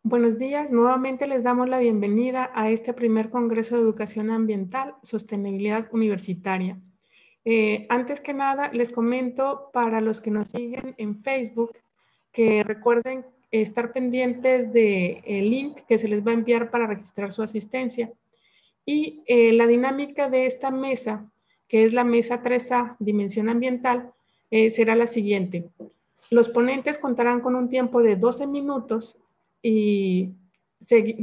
Buenos días, nuevamente les damos la bienvenida a este primer Congreso de Educación Ambiental, Sostenibilidad Universitaria. Antes que nada, les comento para los que nos siguen en Facebook que recuerden estar pendientes del link que se les va a enviar para registrar su asistencia. Y la dinámica de esta mesa, que es la mesa 3A, Dimensión Ambiental, será la siguiente. Los ponentes contarán con un tiempo de 12 minutos y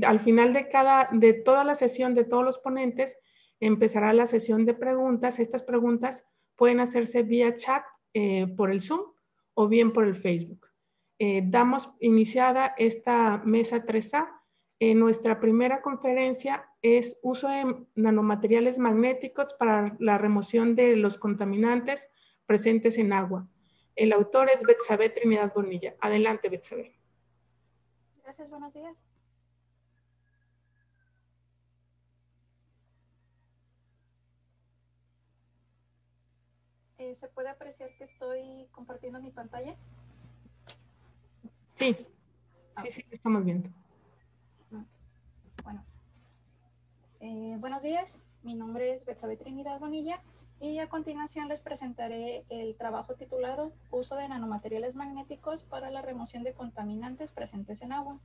al final de toda la sesión de todos los ponentes empezará la sesión de preguntas. Estas preguntas pueden hacerse vía chat por el Zoom o bien por el Facebook. Damos iniciada esta mesa 3A. Nuestra primera conferencia es uso de nanomateriales magnéticos para la remoción de los contaminantes presentes en agua. El autor es Betsabe Trinidad Bonilla. Adelante, Betsabe. Gracias, buenos días. ¿Se puede apreciar que estoy compartiendo mi pantalla? Sí, sí, estamos viendo. Bueno, buenos días. Mi nombre es Betsabe Trinidad Bonilla y a continuación les presentaré el trabajo titulado Uso de nanomateriales magnéticos para la remoción de contaminantes presentes en agua.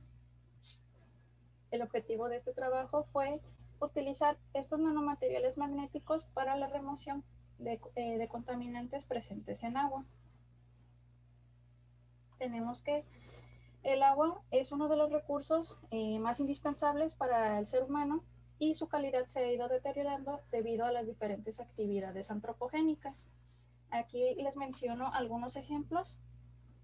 El objetivo de este trabajo fue utilizar estos nanomateriales magnéticos para la remoción de contaminantes presentes en agua. Tenemos que el agua es uno de los recursos más indispensables para el ser humano y su calidad se ha ido deteriorando debido a las diferentes actividades antropogénicas. Aquí les menciono algunos ejemplos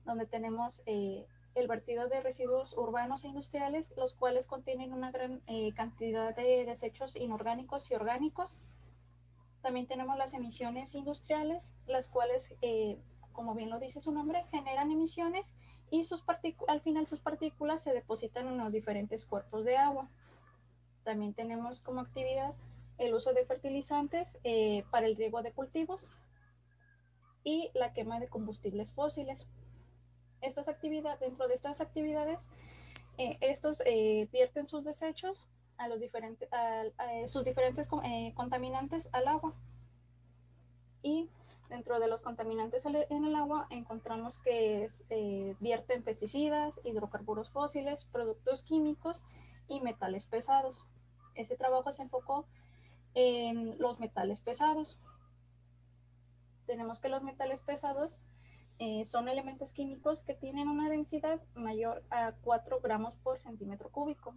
donde tenemos el vertido de residuos urbanos e industriales, los cuales contienen una gran cantidad de desechos inorgánicos y orgánicos. También tenemos las emisiones industriales, las cuales, como bien lo dice su nombre, generan emisiones y al final sus partículas se depositan en los diferentes cuerpos de agua. También tenemos como actividad el uso de fertilizantes para el riego de cultivos y la quema de combustibles fósiles. Dentro de estas actividades, estos vierten sus desechos a sus diferentes contaminantes al agua. Y dentro de los contaminantes en el agua encontramos que vierten pesticidas, hidrocarburos fósiles, productos químicos y metales pesados. Este trabajo se enfocó en los metales pesados. Tenemos que los metales pesados son elementos químicos que tienen una densidad mayor a 4 gramos por centímetro cúbico.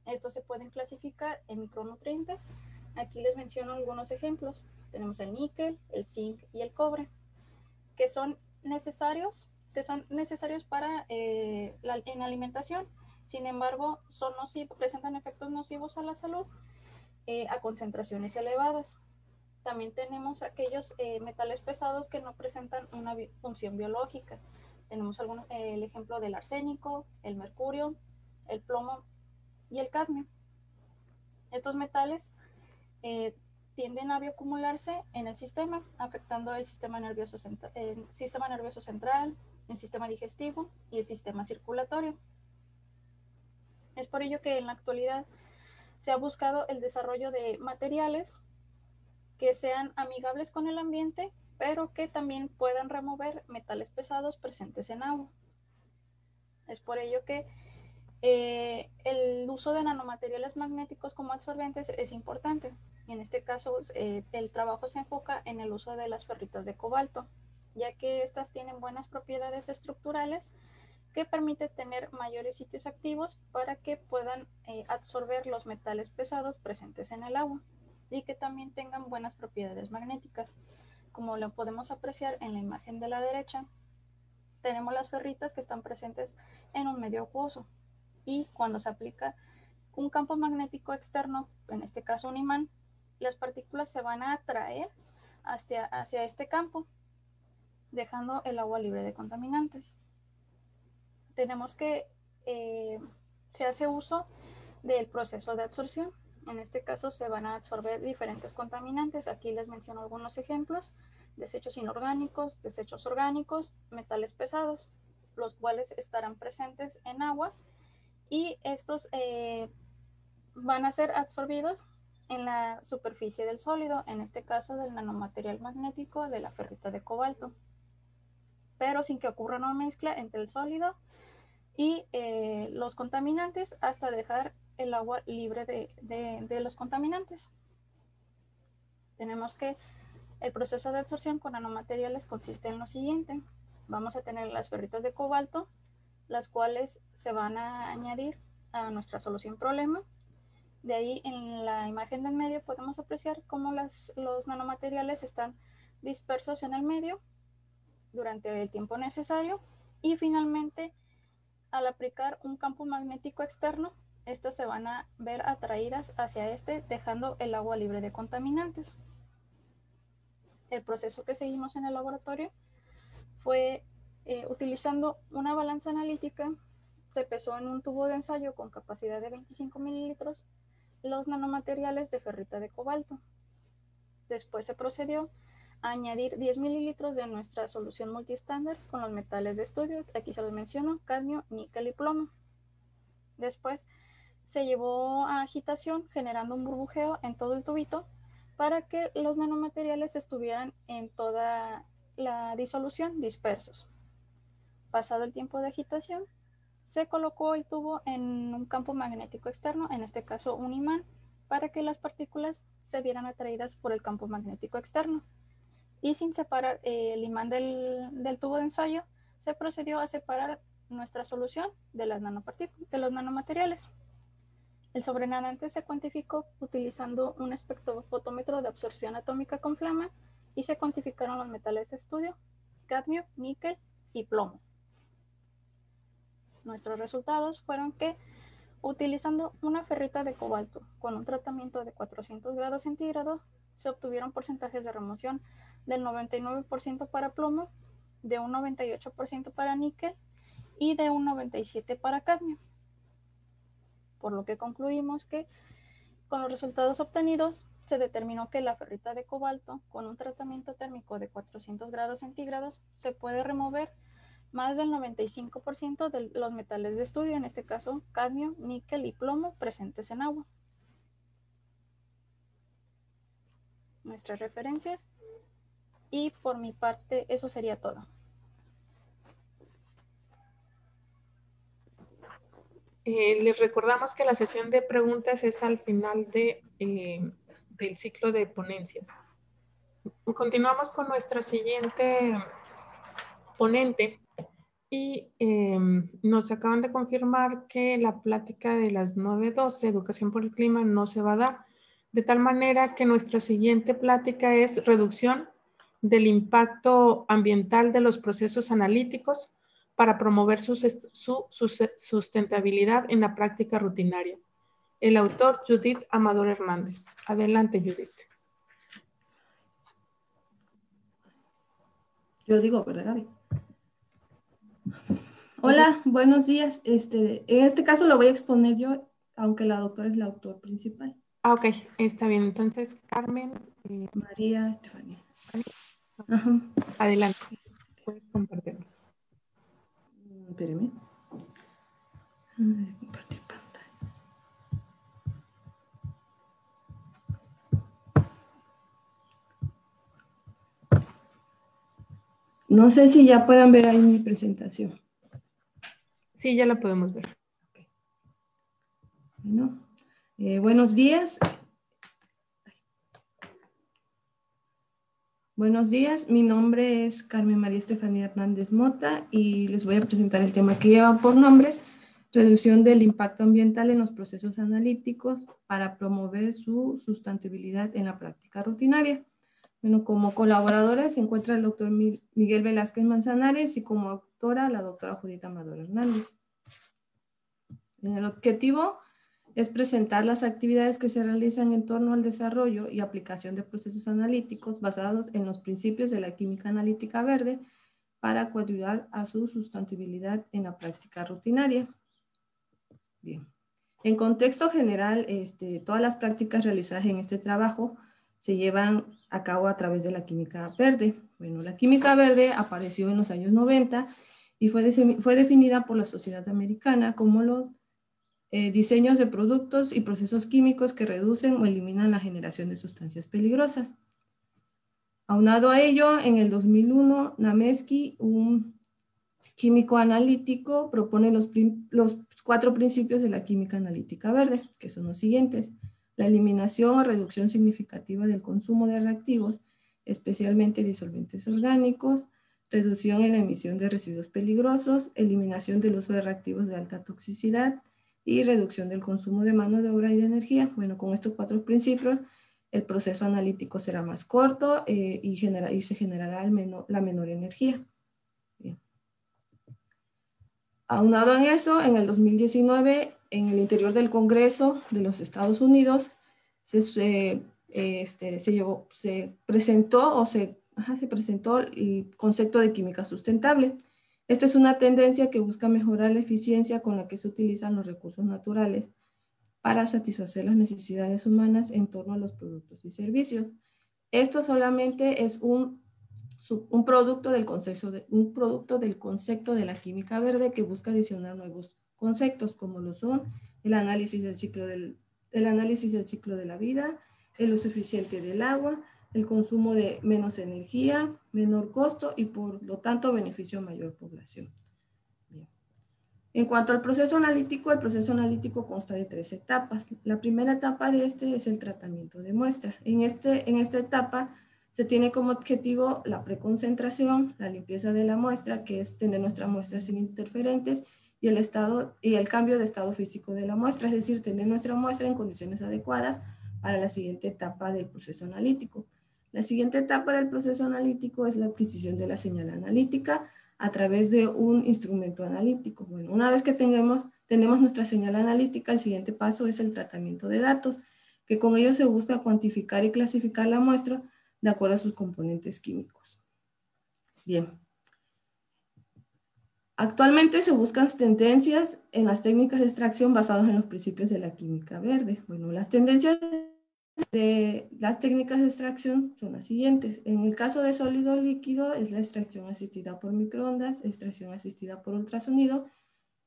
Estos se pueden clasificar en micronutrientes. Aquí les menciono algunos ejemplos. Tenemos el níquel, el zinc y el cobre, que son necesarios para en la alimentación. Sin embargo, presentan efectos nocivos a la salud a concentraciones elevadas. También tenemos aquellos metales pesados que no presentan una función biológica. Tenemos el ejemplo del arsénico, el mercurio, el plomo y el cadmio. Estos metales tienden a bioacumularse en el sistema, afectando el sistema nervioso central, el sistema digestivo y el sistema circulatorio. Es por ello que en la actualidad se ha buscado el desarrollo de materiales que sean amigables con el ambiente, pero que también puedan remover metales pesados presentes en agua. Es por ello que el uso de nanomateriales magnéticos como absorbentes es importante. Y en este caso, el trabajo se enfoca en el uso de las ferritas de cobalto, ya que estas tienen buenas propiedades estructurales que permiten tener mayores sitios activos para que puedan absorber los metales pesados presentes en el agua y que también tengan buenas propiedades magnéticas. Como lo podemos apreciar en la imagen de la derecha, tenemos las ferritas que están presentes en un medio acuoso y cuando se aplica un campo magnético externo, en este caso un imán, las partículas se van a atraer hacia este campo, dejando el agua libre de contaminantes. Tenemos que se hace uso del proceso de absorción. En este caso se van a absorber diferentes contaminantes. Aquí les menciono algunos ejemplos: desechos inorgánicos, desechos orgánicos, metales pesados, los cuales estarán presentes en agua y estos van a ser absorbidos en la superficie del sólido, en este caso del nanomaterial magnético de la ferrita de cobalto, pero sin que ocurra una mezcla entre el sólido y los contaminantes hasta dejar el agua libre de los contaminantes. Tenemos que el proceso de absorción con nanomateriales consiste en lo siguiente. Vamos a tener las ferritas de cobalto, las cuales se van a añadir a nuestra solución problema. De ahí en la imagen del medio podemos apreciar cómo los nanomateriales están dispersos en el medio durante el tiempo necesario y finalmente al aplicar un campo magnético externo, estas se van a ver atraídas hacia este, dejando el agua libre de contaminantes. El proceso que seguimos en el laboratorio fue utilizando una balanza analítica, se pesó en un tubo de ensayo con capacidad de 25 mililitros los nanomateriales de ferrita de cobalto. Después se procedió a añadir 10 mililitros de nuestra solución multiestándar con los metales de estudio, aquí se los menciono, cadmio, níquel y plomo. Después se llevó a agitación generando un burbujeo en todo el tubito para que los nanomateriales estuvieran en toda la disolución dispersos. Pasado el tiempo de agitación, se colocó el tubo en un campo magnético externo, en este caso un imán, para que las partículas se vieran atraídas por el campo magnético externo. Y sin separar el imán del tubo de ensayo, se procedió a separar nuestra solución de los nanomateriales. El sobrenadante se cuantificó utilizando un espectrofotómetro de absorción atómica con flama y se cuantificaron los metales de estudio, cadmio, níquel y plomo. Nuestros resultados fueron que utilizando una ferrita de cobalto con un tratamiento de 400 grados centígrados se obtuvieron porcentajes de remoción del 99% para plomo, de un 98% para níquel y de un 97% para cadmio. Por lo que concluimos que con los resultados obtenidos se determinó que la ferrita de cobalto con un tratamiento térmico de 400 grados centígrados se puede remover más del 95% de los metales de estudio, en este caso cadmio, níquel y plomo presentes en agua. Nuestras referencias y por mi parte eso sería todo. Les recordamos que la sesión de preguntas es al final del ciclo de ponencias. Continuamos con nuestra siguiente ponente y nos acaban de confirmar que la plática de las 9:12, Educación por el Clima, no se va a dar, de tal manera que nuestra siguiente plática es reducción del impacto ambiental de los procesos analíticos para promover su sustentabilidad en la práctica rutinaria. El autor, Judith Amador Hernández. Adelante, Judith. Yo digo, ¿verdad, Gaby? Hola, buenos días. En este caso lo voy a exponer yo, aunque la doctora es la autor principal. Ah, ok, está bien. Entonces, Carmen. María Estefanía. Ajá. Adelante. Puedes compartirnos. Espérame. Compartir pantalla. No sé si ya puedan ver ahí mi presentación. Sí, ya la podemos ver. Okay. Bueno, buenos días. Buenos días, mi nombre es Carmen María Estefanía Hernández Mota y les voy a presentar el tema que lleva por nombre reducción del impacto ambiental en los procesos analíticos para promover su sustentabilidad en la práctica rutinaria. Bueno, como colaboradores se encuentra el doctor Miguel Velázquez Manzanares y como autora la doctora Judith Amador Hernández. El objetivo es presentar las actividades que se realizan en torno al desarrollo y aplicación de procesos analíticos basados en los principios de la química analítica verde para coadyuvar a su sustentabilidad en la práctica rutinaria. Bien. En contexto general, todas las prácticas realizadas en este trabajo se llevan a cabo a través de la química verde. Bueno, la química verde apareció en los años 90 y fue definida por la Sociedad Americana como los diseños de productos y procesos químicos que reducen o eliminan la generación de sustancias peligrosas. Aunado a ello, en el 2001, Namensky, un químico analítico, propone los 4 principios de la química analítica verde, que son los siguientes: la eliminación o reducción significativa del consumo de reactivos, especialmente disolventes orgánicos, reducción en la emisión de residuos peligrosos, eliminación del uso de reactivos de alta toxicidad y reducción del consumo de mano de obra y de energía. Bueno, con estos 4 principios, el proceso analítico será más corto y se generará la menor energía. Bien. Aunado en eso, en el 2019, en el interior del Congreso de los Estados Unidos, se presentó el concepto de química sustentable. Esta es una tendencia que busca mejorar la eficiencia con la que se utilizan los recursos naturales para satisfacer las necesidades humanas en torno a los productos y servicios. Esto solamente es un producto del concepto de la química verde, que busca adicionar nuevos conceptos, como lo son el análisis del ciclo de la vida, el uso eficiente del agua, el consumo de menos energía, menor costo y por lo tanto beneficio a mayor población. Bien. En cuanto al proceso analítico, el proceso analítico consta de 3 etapas. La primera etapa de este es el tratamiento de muestra. En esta etapa se tiene como objetivo la preconcentración, la limpieza de la muestra, que es tener nuestra muestra sin interferentes, y el cambio de estado físico de la muestra, es decir, tener nuestra muestra en condiciones adecuadas para la siguiente etapa del proceso analítico. La siguiente etapa del proceso analítico es la adquisición de la señal analítica a través de un instrumento analítico. Bueno, una vez que tenemos nuestra señal analítica, el siguiente paso es el tratamiento de datos, que con ello se busca cuantificar y clasificar la muestra de acuerdo a sus componentes químicos. Bien. Actualmente se buscan tendencias en las técnicas de extracción basadas en los principios de la química verde. Bueno, las tendencias de las técnicas de extracción son las siguientes. En el caso de sólido líquido es la extracción asistida por microondas, extracción asistida por ultrasonido,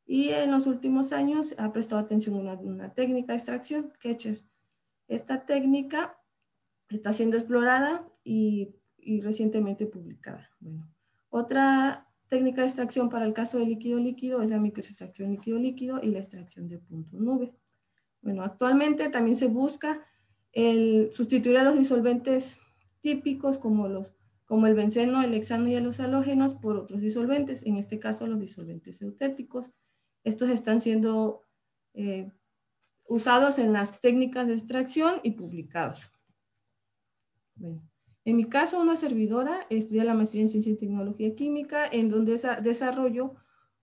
y en los últimos años ha prestado atención a una técnica de extracción, Ketcher. Esta técnica está siendo explorada y recientemente publicada. Bueno, otra técnica de extracción para el caso de líquido-líquido es la microextracción líquido-líquido y la extracción de punto nube. Bueno, actualmente también se busca sustituir a los disolventes típicos como el benceno, el hexano y los halógenos por otros disolventes, en este caso los disolventes eutéticos. Estos están siendo usados en las técnicas de extracción y publicados. Bueno, en mi caso, una servidora estudia la maestría en Ciencia y Tecnología Química, en donde desarrollo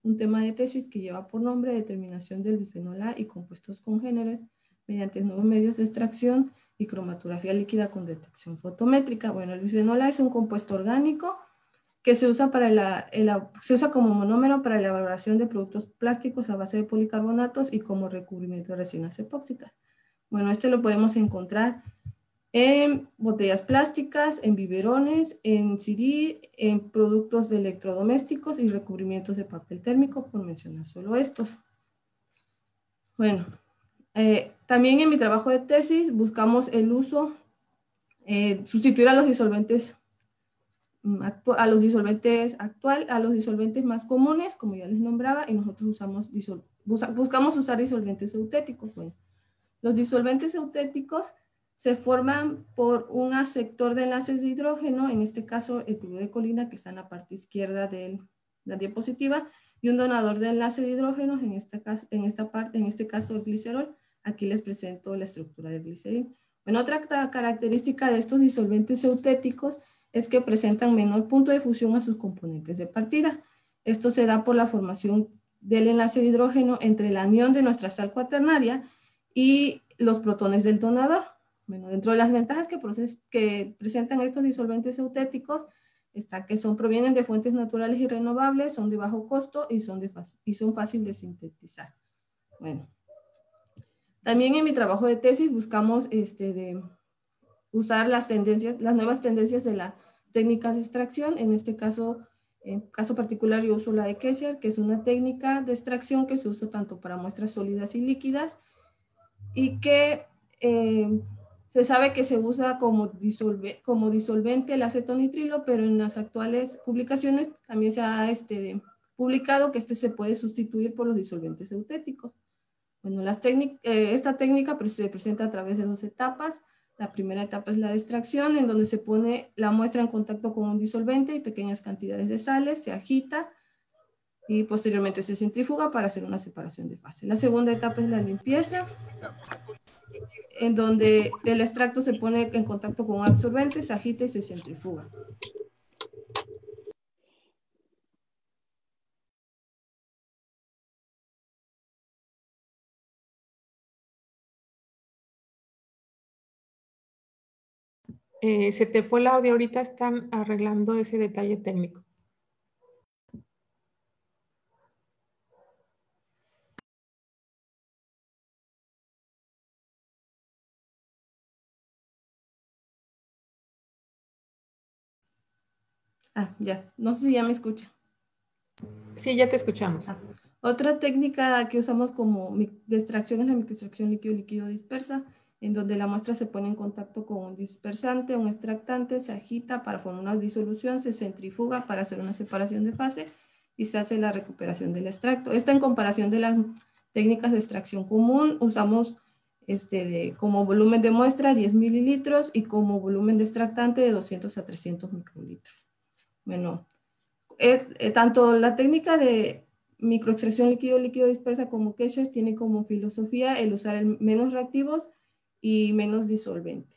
un tema de tesis que lleva por nombre Determinación del bisfenol A y compuestos congéneres mediante nuevos medios de extracción y cromatografía líquida con detección fotométrica. Bueno, el bisfenol A es un compuesto orgánico que se usa como monómero para la elaboración de productos plásticos a base de policarbonatos y como recubrimiento de resinas epóxicas. Bueno, este lo podemos encontrar en botellas plásticas, en biberones, en CD, en productos de electrodomésticos y recubrimientos de papel térmico, por mencionar solo estos. Bueno, también en mi trabajo de tesis buscamos el uso, sustituir a los disolventes más comunes, como ya les nombraba, y nosotros buscamos usar disolventes eutéticos. Bueno, los disolventes eutéticos se forman por un aceptor de enlaces de hidrógeno, en este caso el cloruro de colina, que está en la parte izquierda de la diapositiva, y un donador de enlace de hidrógenos, en este caso el glicerol. Aquí les presento la estructura del glicerol. Bueno, otra característica de estos disolventes eutéticos es que presentan menor punto de fusión a sus componentes de partida. Esto se da por la formación del enlace de hidrógeno entre el anión de nuestra sal cuaternaria y los protones del donador. Bueno, dentro de las ventajas que presentan estos disolventes eutéticos está que provienen de fuentes naturales y renovables, son de bajo costo y son fáciles de sintetizar. Bueno, también en mi trabajo de tesis buscamos usar las nuevas tendencias de las técnicas de extracción. En este caso En caso particular yo uso la de Kesher, que es una técnica de extracción que se usa tanto para muestras sólidas y líquidas y que se sabe que se usa como disolvente el acetonitrilo, pero en las actuales publicaciones también se ha publicado que se puede sustituir por los disolventes eutéticos. Bueno, esta técnica se presenta a través de 2 etapas. La primera etapa es la de extracción, en donde se pone la muestra en contacto con un disolvente y pequeñas cantidades de sales, se agita y posteriormente se centrifuga para hacer una separación de fase. La segunda etapa es la limpieza, en donde el extracto se pone en contacto con un absorbente, se agita y se centrifuga. Se te fue el audio, ahorita están arreglando ese detalle técnico. Ya, no sé si ya me escucha. Sí, ya te escuchamos. Otra técnica que usamos como de extracción es la microextracción líquido-líquido dispersa, en donde la muestra se pone en contacto con un dispersante, un extractante, se agita para formar una disolución, se centrifuga para hacer una separación de fase y se hace la recuperación del extracto. Esta en comparación de las técnicas de extracción común, usamos como volumen de muestra 10 mililitros y como volumen de extractante de 200 a 300 microlitros. Bueno, tanto la técnica de microextracción líquido-líquido dispersa como Kesher tiene como filosofía el usar menos reactivos y menos disolvente.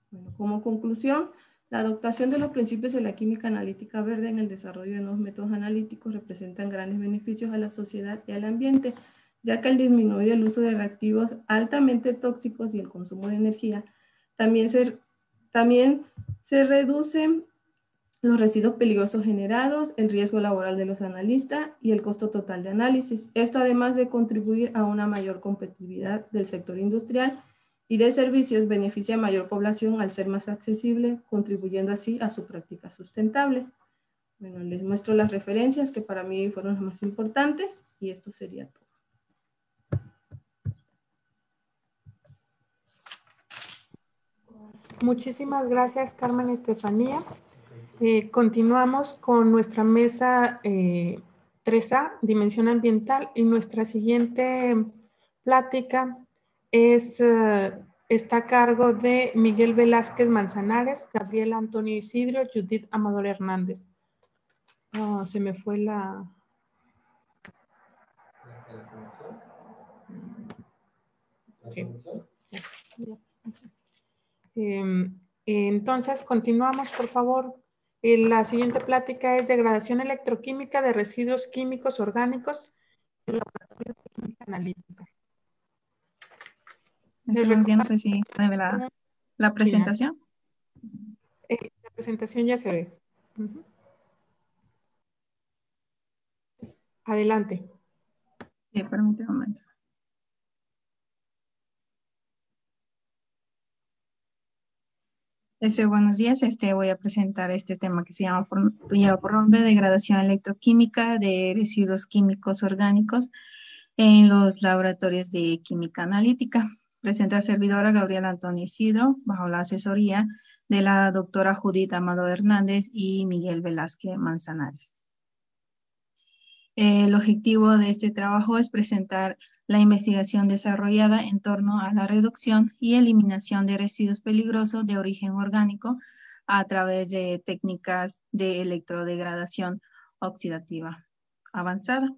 Bueno, como conclusión, la adoptación de los principios de la química analítica verde en el desarrollo de nuevos métodos analíticos representan grandes beneficios a la sociedad y al ambiente, ya que al disminuir el uso de reactivos altamente tóxicos y el consumo de energía, también se reducen los residuos peligrosos generados, el riesgo laboral de los analistas y el costo total de análisis. Esto además de contribuir a una mayor competitividad del sector industrial y de servicios, beneficia a mayor población al ser más accesible, contribuyendo así a su práctica sustentable. Bueno, les muestro las referencias que para mí fueron las más importantes y esto sería todo. Muchísimas gracias, Carmen Estefanía. Continuamos con nuestra mesa 3A, Dimensión Ambiental, y nuestra siguiente plática está a cargo de Miguel Velázquez Manzanares, Gabriel Antonio Isidro, Judith Amador Hernández. Oh, se me fue la... Sí. Entonces, continuamos, por favor. La siguiente plática es degradación electroquímica de residuos químicos orgánicos en laboratorios de química analítica. No sé si puede ver la presentación. La presentación ya se ve. Adelante. Sí, permítame un momento. Buenos días, voy a presentar este tema que lleva por nombre degradación electroquímica de residuos químicos orgánicos en los laboratorios de química analítica. Presenta a la servidora Gabriel Antonio Isidro, bajo la asesoría de la doctora Judith Amador Hernández y Miguel Velázquez Manzanares. El objetivo de este trabajo es presentar la investigación desarrollada en torno a la reducción y eliminación de residuos peligrosos de origen orgánico a través de técnicas de electrodegradación oxidativa avanzada.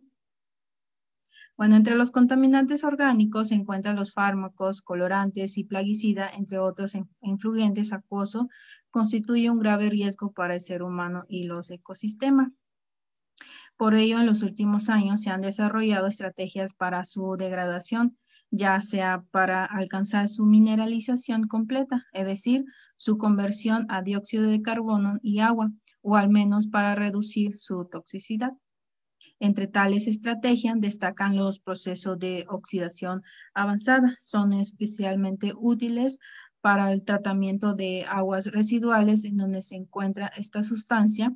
Bueno, entre los contaminantes orgánicos se encuentran los fármacos, colorantes y plaguicidas, entre otros influyentes acuosos, constituye un grave riesgo para el ser humano y los ecosistemas. Por ello, en los últimos años se han desarrollado estrategias para su degradación, ya sea para alcanzar su mineralización completa, es decir, su conversión a dióxido de carbono y agua, o al menos para reducir su toxicidad. Entre tales estrategias destacan los procesos de oxidación avanzada. Son especialmente útiles para el tratamiento de aguas residuales en donde se encuentra esta sustancia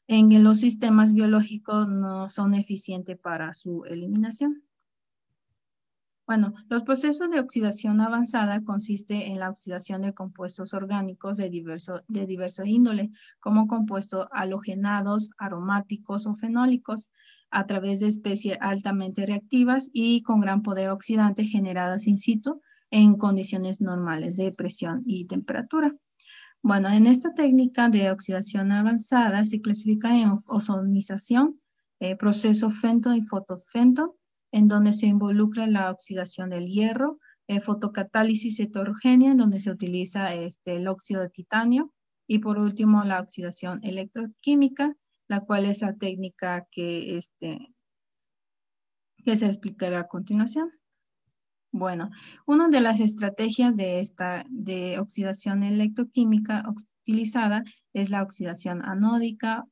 en los sistemas biológicos no son eficientes para su eliminación. Bueno, los procesos de oxidación avanzada consiste en la oxidación de compuestos orgánicos de diversa índole, como compuestos halogenados, aromáticos o fenólicos, a través de especies altamente reactivas y con gran poder oxidante generadas in situ en condiciones normales de presión y temperatura. Bueno, en esta técnica de oxidación avanzada se clasifica en ozonización, proceso Fenton y fotofenton, en donde se involucra la oxidación del hierro, fotocatálisis heterogénea, en donde se utiliza el óxido de titanio, y por último la oxidación electroquímica, la cual es la técnica que se explicará a continuación. Bueno, una de las estrategias de oxidación electroquímica utilizada es la oxidación anódica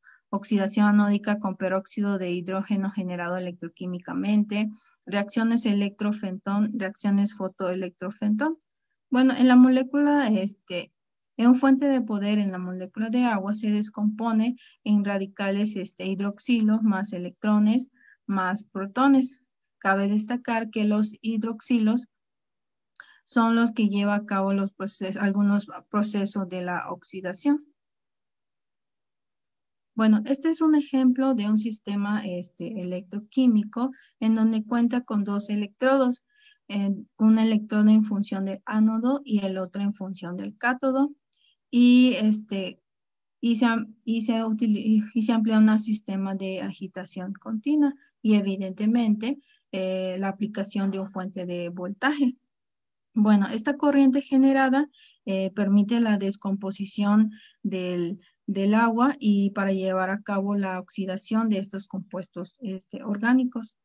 con peróxido de hidrógeno generado electroquímicamente, reacciones electrofentón, reacciones fotoelectrofentón. Bueno, en la molécula, en un fuente de poder en la molécula de agua se descompone en radicales hidroxilo más electrones más protones. Cabe destacar que los hidroxilos son los que llevan a cabo algunos procesos de la oxidación. Bueno, este es un ejemplo de un sistema electroquímico en donde cuenta con dos electrodos, un electrodo en función del ánodo y el otro en función del cátodo, y se emplea un sistema de agitación continua y evidentemente la aplicación de una fuente de voltaje. Bueno, esta corriente generada permite la descomposición del agua y para llevar a cabo la oxidación de estos compuestos orgánicos.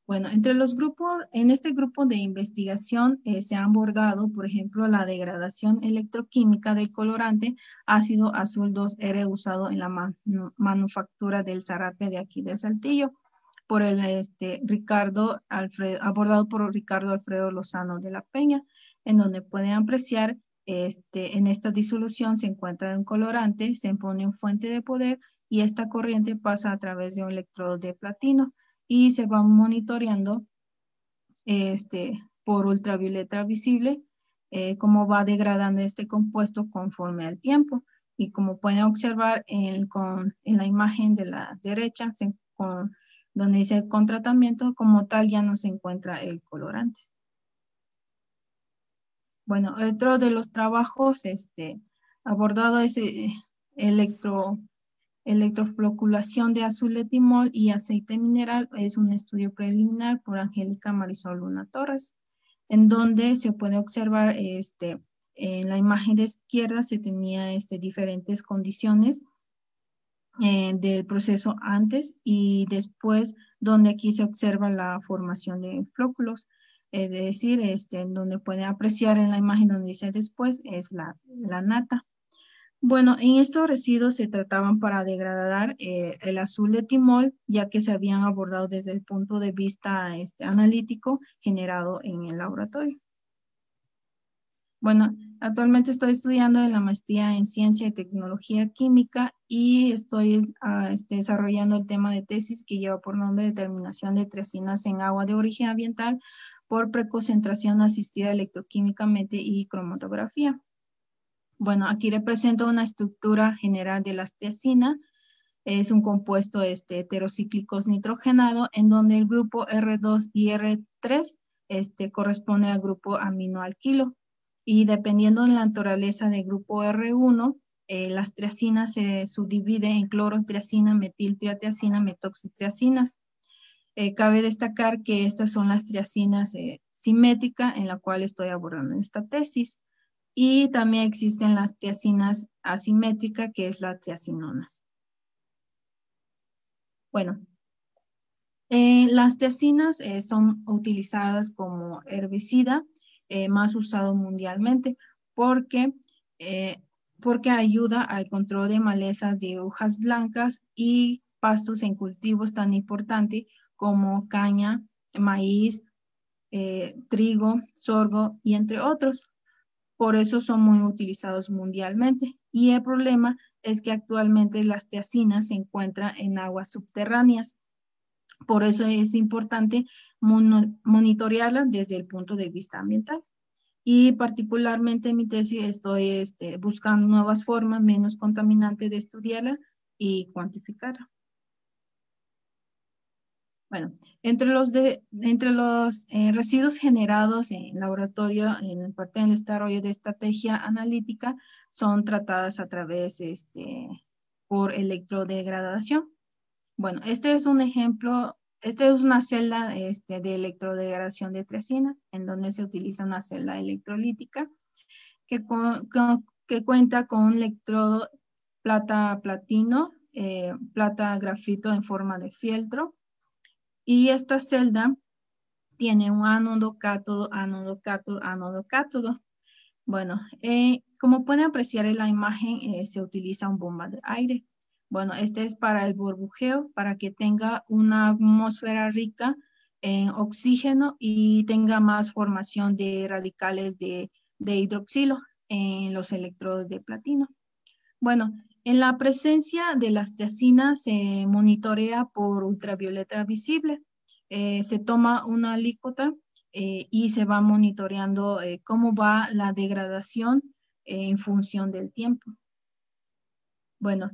Bueno, en este grupo de investigación se ha abordado, por ejemplo, la degradación electroquímica del colorante ácido azul 2R usado en la manufactura del zarape de aquí de Saltillo, por el abordado por Ricardo Alfredo Lozano de la Peña, en donde pueden apreciar en esta disolución se encuentra un colorante, se pone una fuente de poder y esta corriente pasa a través de un electrodo de platino y se va monitoreando por ultravioleta visible cómo va degradando este compuesto conforme al tiempo. Y como pueden observar en la imagen de la derecha, donde dice con tratamiento, como tal ya no se encuentra el colorante. Bueno, otro de los trabajos abordado es electrofloculación de azul etimol y aceite mineral. Es un estudio preliminar por Angélica Marisol Luna Torres, en donde se puede observar en la imagen de izquierda se tenía diferentes condiciones del proceso antes y después, donde aquí se observa la formación de flóculos, es decir, en donde pueden apreciar en la imagen donde dice después, es la nata. Bueno, en estos residuos se trataban para degradar el azul de timol, ya que se habían abordado desde el punto de vista analítico generado en el laboratorio. Bueno, actualmente estoy estudiando en la maestría en Ciencia y Tecnología Química y estoy desarrollando el tema de tesis que lleva por nombre Determinación de triacinas en agua de origen ambiental por preconcentración asistida electroquímicamente y cromatografía. Bueno, aquí represento una estructura general de las triacinas. Es un compuesto heterocíclicos nitrogenado en donde el grupo R2 y R3 corresponde al grupo aminoalquilo. Y dependiendo de la naturaleza del grupo R1, las triacinas se subdividen en clorotriacina, metiltriacinas, metoxitriacinas. Cabe destacar que estas son las triacinas simétricas en la cual estoy abordando en esta tesis. Y también existen las triacinas asimétricas, que es la triacinonas. Bueno, las triacinas son utilizadas como herbicida más usado mundialmente porque ayuda al control de malezas de hojas blancas y pastos en cultivos tan importantes como caña, maíz, trigo, sorgo y entre otros. Por eso son muy utilizados mundialmente. Y el problema es que actualmente las tiacinas se encuentran en aguas subterráneas. Por eso es importante monitorearlas desde el punto de vista ambiental. Y particularmente en mi tesis estoy buscando nuevas formas menos contaminantes de estudiarla y cuantificarla. Bueno, entre los residuos generados en laboratorio en parte del desarrollo de estrategia analítica son tratadas a través por electrodegradación. Bueno, este es un ejemplo, esta es una celda de electrodegradación de triacina, en donde se utiliza una celda electrolítica que cuenta con un electrodo plata-platino, plata-grafito en forma de fieltro. Y esta celda tiene un ánodo, cátodo, ánodo, cátodo, ánodo, cátodo. Bueno, como pueden apreciar en la imagen, se utiliza un bomba de aire. Bueno, este es para el burbujeo, para que tenga una atmósfera rica en oxígeno y tenga más formación de radicales de hidroxilo en los electrodos de platino. Bueno, en la presencia de las tiacinas se monitorea por ultravioleta visible. Se toma una alícuota y se va monitoreando cómo va la degradación en función del tiempo. Bueno,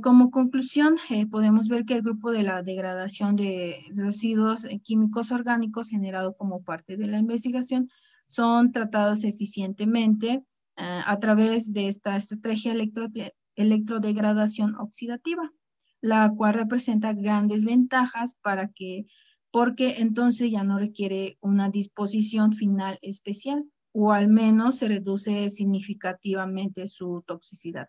como conclusión, podemos ver que el grupo de la degradación de residuos químicos orgánicos generado como parte de la investigación son tratados eficientemente a través de esta estrategia electrodegradación oxidativa, la cual representa grandes ventajas porque entonces ya no requiere una disposición final especial, o al menos se reduce significativamente su toxicidad.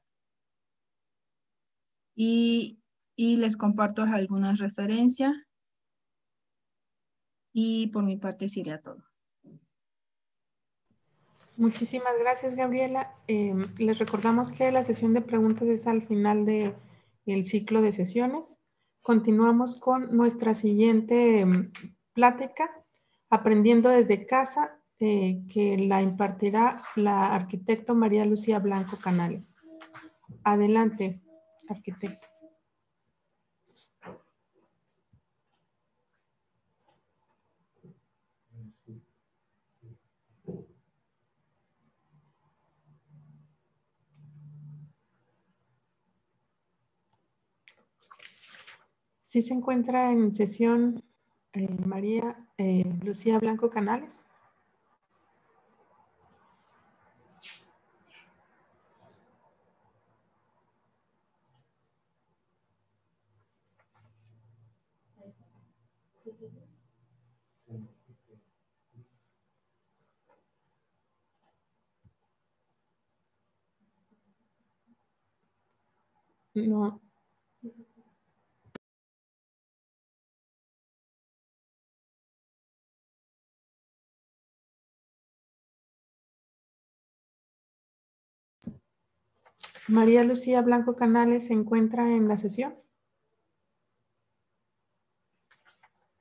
Y les comparto algunas referencias y por mi parte sería todo. Muchísimas gracias, Gabriela. Les recordamos que la sesión de preguntas es al final del ciclo de sesiones. Continuamos con nuestra siguiente plática, Aprendiendo desde casa, que la impartirá la arquitecto María Lucía Blanco Canales. Adelante, arquitecto. ¿Sí se encuentra en sesión María Lucía Blanco Canales? No. María Lucía Blanco Canales se encuentra en la sesión.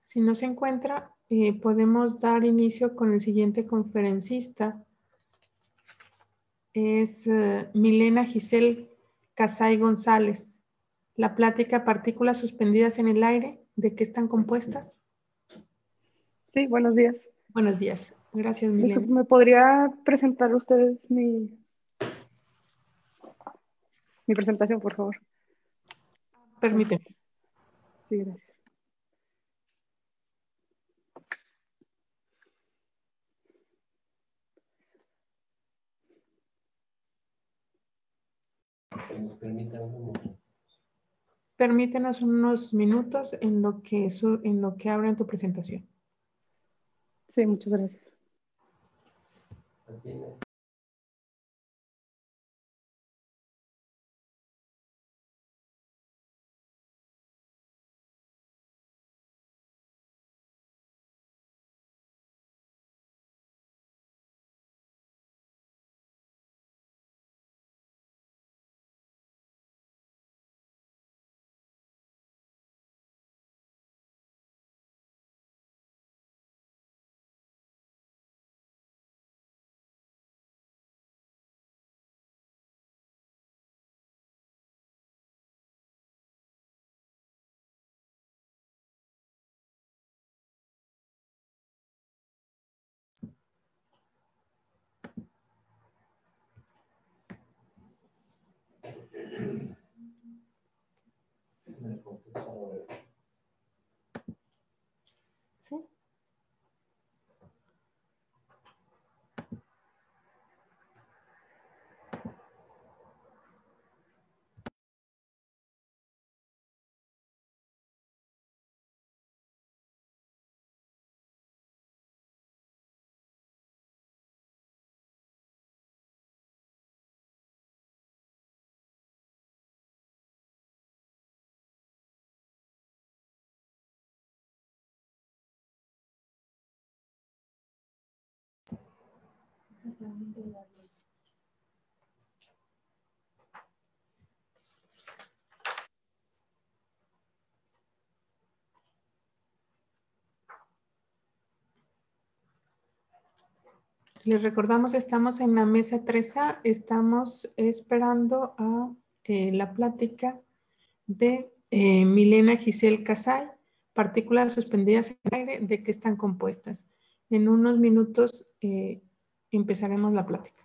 Si no se encuentra, podemos dar inicio con el siguiente conferencista. Es Milena Giselle Casay González. La plática Partículas suspendidas en el aire, ¿de qué están compuestas? Sí, buenos días. Buenos días. Gracias, Milena. ¿Me podría presentar ustedes mi presentación, por favor? Permíteme. Sí, gracias. Permítenos unos minutos en lo que abren tu presentación. Sí, muchas gracias. ¿Sí? Les recordamos, estamos en la mesa 3A, estamos esperando a la plática de Milena Giselle Casay, partículas suspendidas en el aire, ¿de qué están compuestas? En unos minutos empezaremos la plática.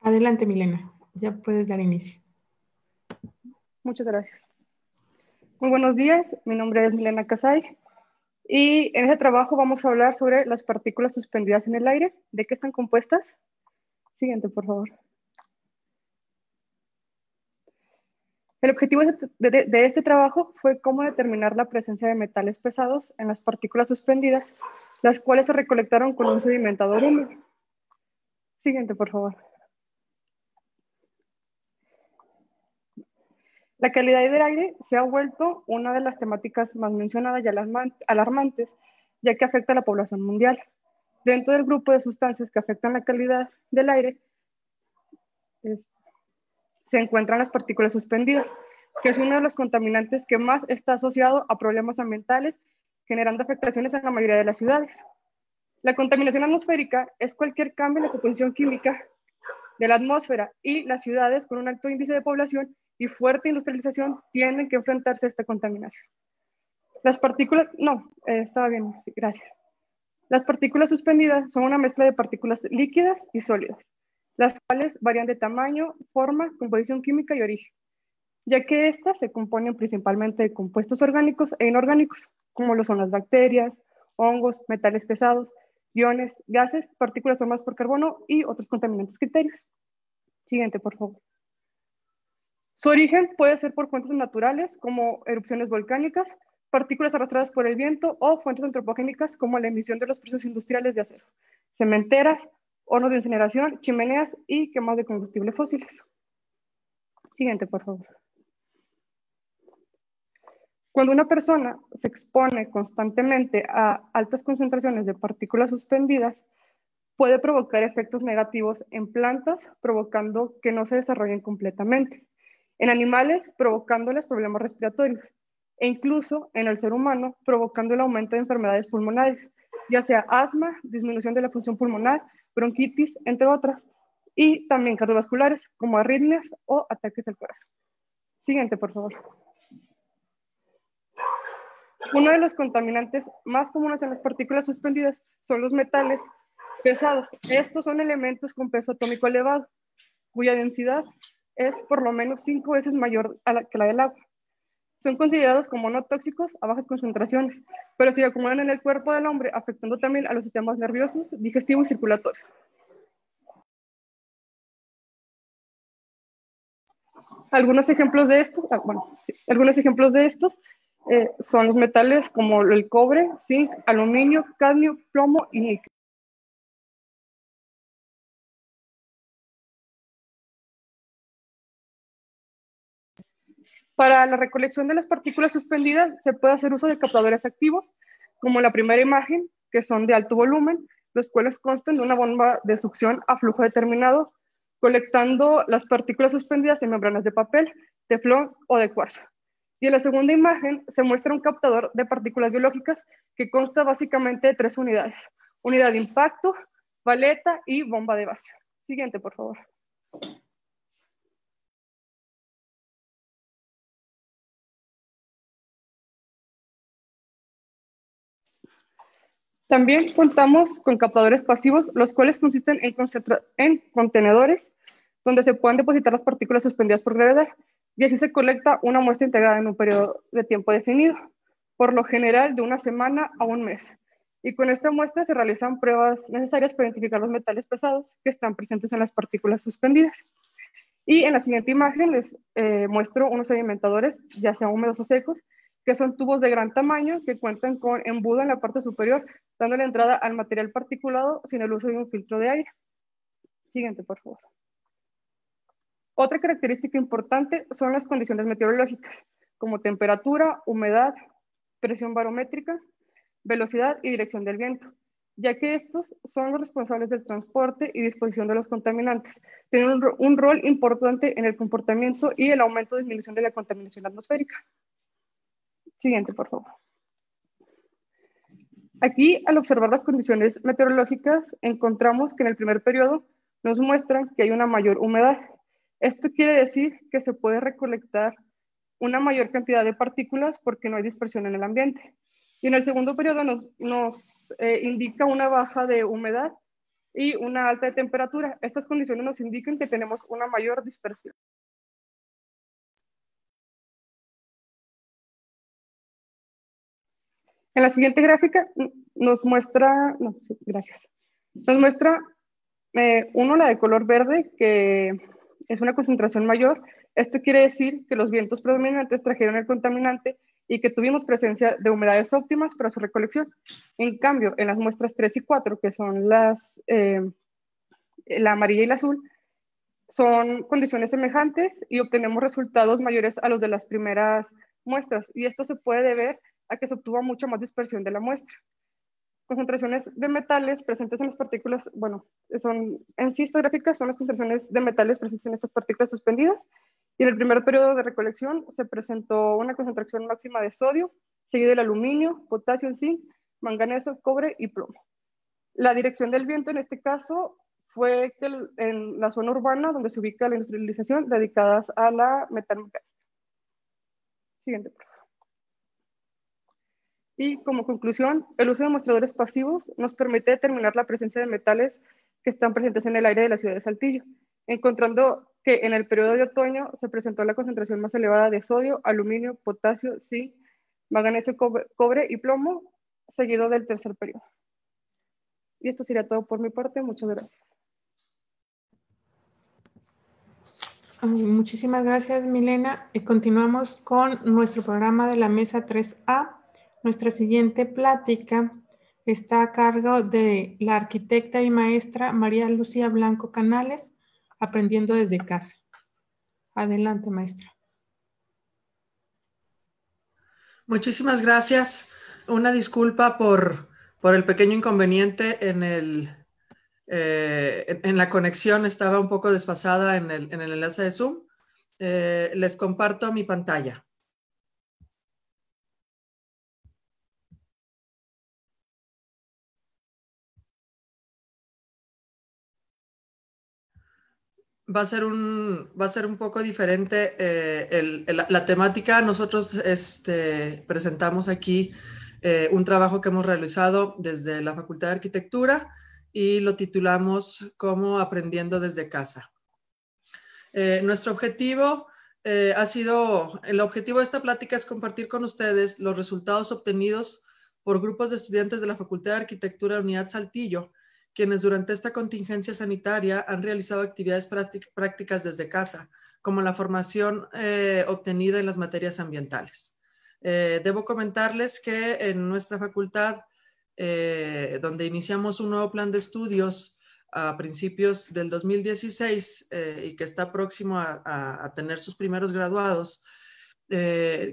Adelante, Milena, ya puedes dar inicio. Muchas gracias. Muy buenos días, mi nombre es Milena Casay y en este trabajo vamos a hablar sobre las partículas suspendidas en el aire. ¿De qué están compuestas? Siguiente, por favor. El objetivo de este trabajo fue cómo determinar la presencia de metales pesados en las partículas suspendidas, las cuales se recolectaron con un sedimentador húmedo. Siguiente, por favor. La calidad del aire se ha vuelto una de las temáticas más mencionadas y alarmantes, ya que afecta a la población mundial. Dentro del grupo de sustancias que afectan la calidad del aire, se encuentran las partículas suspendidas, que es uno de los contaminantes que más está asociado a problemas ambientales, generando afectaciones en la mayoría de las ciudades. La contaminación atmosférica es cualquier cambio en la composición química de la atmósfera, y las ciudades con un alto índice de población y fuerte industrialización tienen que enfrentarse a esta contaminación. Las partículas, estaba bien, gracias. Las partículas suspendidas son una mezcla de partículas líquidas y sólidas, las cuales varían de tamaño, forma, composición química y origen, ya que estas se componen principalmente de compuestos orgánicos e inorgánicos, como lo son las bacterias, hongos, metales pesados, iones, gases, partículas formadas por carbono y otros contaminantes criterios. Siguiente, por favor. Su origen puede ser por fuentes naturales, como erupciones volcánicas, partículas arrastradas por el viento o fuentes antropogénicas, como la emisión de los procesos industriales de acero, cementeras, hornos de incineración, chimeneas y quemados de combustibles fósiles. Siguiente, por favor. Cuando una persona se expone constantemente a altas concentraciones de partículas suspendidas, puede provocar efectos negativos en plantas, provocando que no se desarrollen completamente. En animales, provocándoles problemas respiratorios. E incluso en el ser humano, provocando el aumento de enfermedades pulmonares, ya sea asma, disminución de la función pulmonar, bronquitis, entre otras. Y también cardiovasculares, como arritmias o ataques al corazón. Siguiente, por favor. Uno de los contaminantes más comunes en las partículas suspendidas son los metales pesados. Estos son elementos con peso atómico elevado, cuya densidad es por lo menos 5 veces mayor que la del agua. Son considerados como no tóxicos a bajas concentraciones, pero se acumulan en el cuerpo del hombre, afectando también a los sistemas nerviosos, digestivo y circulatorio. Algunos ejemplos de estos, son los metales como el cobre, zinc, aluminio, cadmio, plomo y níquel. Para la recolección de las partículas suspendidas se puede hacer uso de captadores activos, como la primera imagen, que son de alto volumen, los cuales constan de una bomba de succión a flujo determinado, colectando las partículas suspendidas en membranas de papel, teflón o de cuarzo. Y en la segunda imagen se muestra un captador de partículas biológicas que consta básicamente de 3 unidades: unidad de impacto, paleta y bomba de vacío. Siguiente, por favor. También contamos con captadores pasivos, los cuales consisten en contenedores donde se pueden depositar las partículas suspendidas por gravedad, y así se colecta una muestra integrada en un periodo de tiempo definido, por lo general de una semana a un mes. Y con esta muestra se realizan pruebas necesarias para identificar los metales pesados que están presentes en las partículas suspendidas. Y en la siguiente imagen les muestro unos sedimentadores, ya sean húmedos o secos, que son tubos de gran tamaño que cuentan con embudo en la parte superior, dando la entrada al material particulado sin el uso de un filtro de aire. Siguiente, por favor. Otra característica importante son las condiciones meteorológicas, como temperatura, humedad, presión barométrica, velocidad y dirección del viento, ya que estos son los responsables del transporte y disposición de los contaminantes. Tienen un rol importante en el comportamiento y el aumento o disminución de la contaminación atmosférica. Siguiente, por favor. Aquí, al observar las condiciones meteorológicas, encontramos que en el primer periodo nos muestran que hay una mayor humedad. Esto quiere decir que se puede recolectar una mayor cantidad de partículas porque no hay dispersión en el ambiente. Y en el segundo periodo nos indica una baja de humedad y una alta de temperatura. Estas condiciones nos indican que tenemos una mayor dispersión. En la siguiente gráfica nos muestra, la de color verde, que es una concentración mayor. Esto quiere decir que los vientos predominantes trajeron el contaminante y que tuvimos presencia de humedades óptimas para su recolección. En cambio, en las muestras 3 y 4, que son la amarilla y la azul, son condiciones semejantes y obtenemos resultados mayores a los de las primeras muestras. Y esto se puede deber a que se obtuvo mucha más dispersión de la muestra. Concentraciones de metales presentes en las partículas, en sí estas gráficas son las concentraciones de metales presentes en estas partículas suspendidas. Y en el primer periodo de recolección se presentó una concentración máxima de sodio, seguido del aluminio, potasio, zinc, manganeso, cobre y plomo. La dirección del viento en este caso fue que en la zona urbana donde se ubica la industrialización dedicadas a la metalmecánica. Siguiente, por favor. Y como conclusión, el uso de demostradores pasivos nos permite determinar la presencia de metales que están presentes en el aire de la ciudad de Saltillo, encontrando que en el periodo de otoño se presentó la concentración más elevada de sodio, aluminio, potasio, zinc, manganeso, cobre y plomo, seguido del tercer periodo. Y esto sería todo por mi parte. Muchas gracias. Muchísimas gracias, Milena. Continuamos con nuestro programa de la mesa 3A. Nuestra siguiente plática está a cargo de la arquitecta y maestra María Lucía Blanco Canales, Aprendiendo desde casa. Adelante, maestra. Muchísimas gracias. Una disculpa por el pequeño inconveniente en la conexión. Estaba un poco desfasada en el enlace de Zoom. Les comparto mi pantalla. Va a ser un poco diferente la temática. Nosotros presentamos aquí un trabajo que hemos realizado desde la Facultad de Arquitectura y lo titulamos como Aprendiendo desde casa. Nuestro objetivo el objetivo de esta plática es compartir con ustedes los resultados obtenidos por grupos de estudiantes de la Facultad de Arquitectura Unidad Saltillo, quienes durante esta contingencia sanitaria han realizado actividades prácticas desde casa, como la formación obtenida en las materias ambientales. Debo comentarles que en nuestra facultad, donde iniciamos un nuevo plan de estudios a principios del 2016 y que está próximo a tener sus primeros graduados,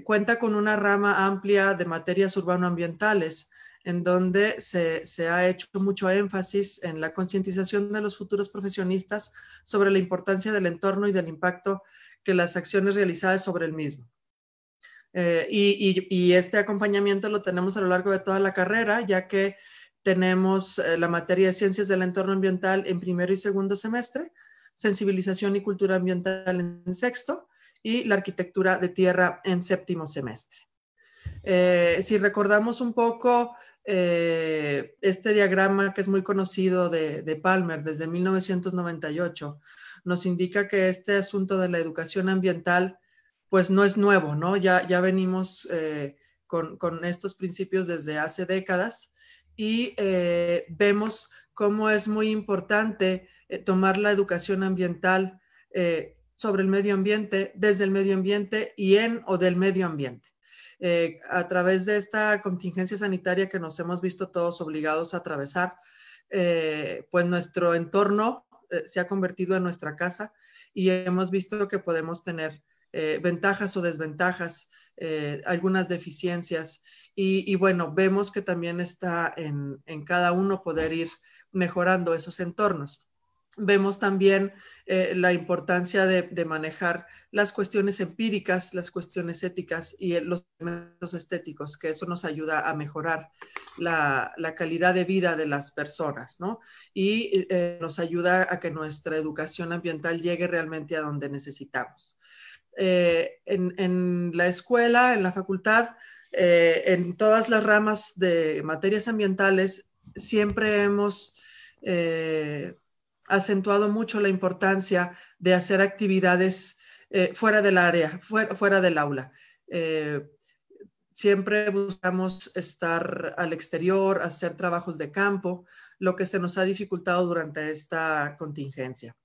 cuenta con una rama amplia de materias urbanoambientales, en donde se ha hecho mucho énfasis en la concientización de los futuros profesionistas sobre la importancia del entorno y del impacto que las acciones realizadas sobre el mismo. Y este acompañamiento lo tenemos a lo largo de toda la carrera, ya que tenemos la materia de Ciencias del Entorno Ambiental en primero y segundo semestre, Sensibilización y Cultura Ambiental en sexto, y la Arquitectura de Tierra en séptimo semestre. Si recordamos un poco este diagrama que es muy conocido de Palmer desde 1998, nos indica que este asunto de la educación ambiental pues no es nuevo, ¿no? Ya venimos con estos principios desde hace décadas y vemos cómo es muy importante tomar la educación ambiental sobre el medio ambiente, desde el medio ambiente y en o del medio ambiente. A través de esta contingencia sanitaria que nos hemos visto todos obligados a atravesar, pues nuestro entorno se ha convertido en nuestra casa y hemos visto que podemos tener ventajas o desventajas, algunas deficiencias y bueno, vemos que también está en cada uno poder ir mejorando esos entornos. Vemos también la importancia de manejar las cuestiones empíricas, las cuestiones éticas y los elementos estéticos, que eso nos ayuda a mejorar la calidad de vida de las personas, ¿no? Y nos ayuda a que nuestra educación ambiental llegue realmente a donde necesitamos. En la escuela, en la facultad, en todas las ramas de materias ambientales, siempre hemos acentuado mucho la importancia de hacer actividades fuera del área, fuera del aula. Siempre buscamos estar al exterior, hacer trabajos de campo, lo que se nos ha dificultado durante esta contingencia.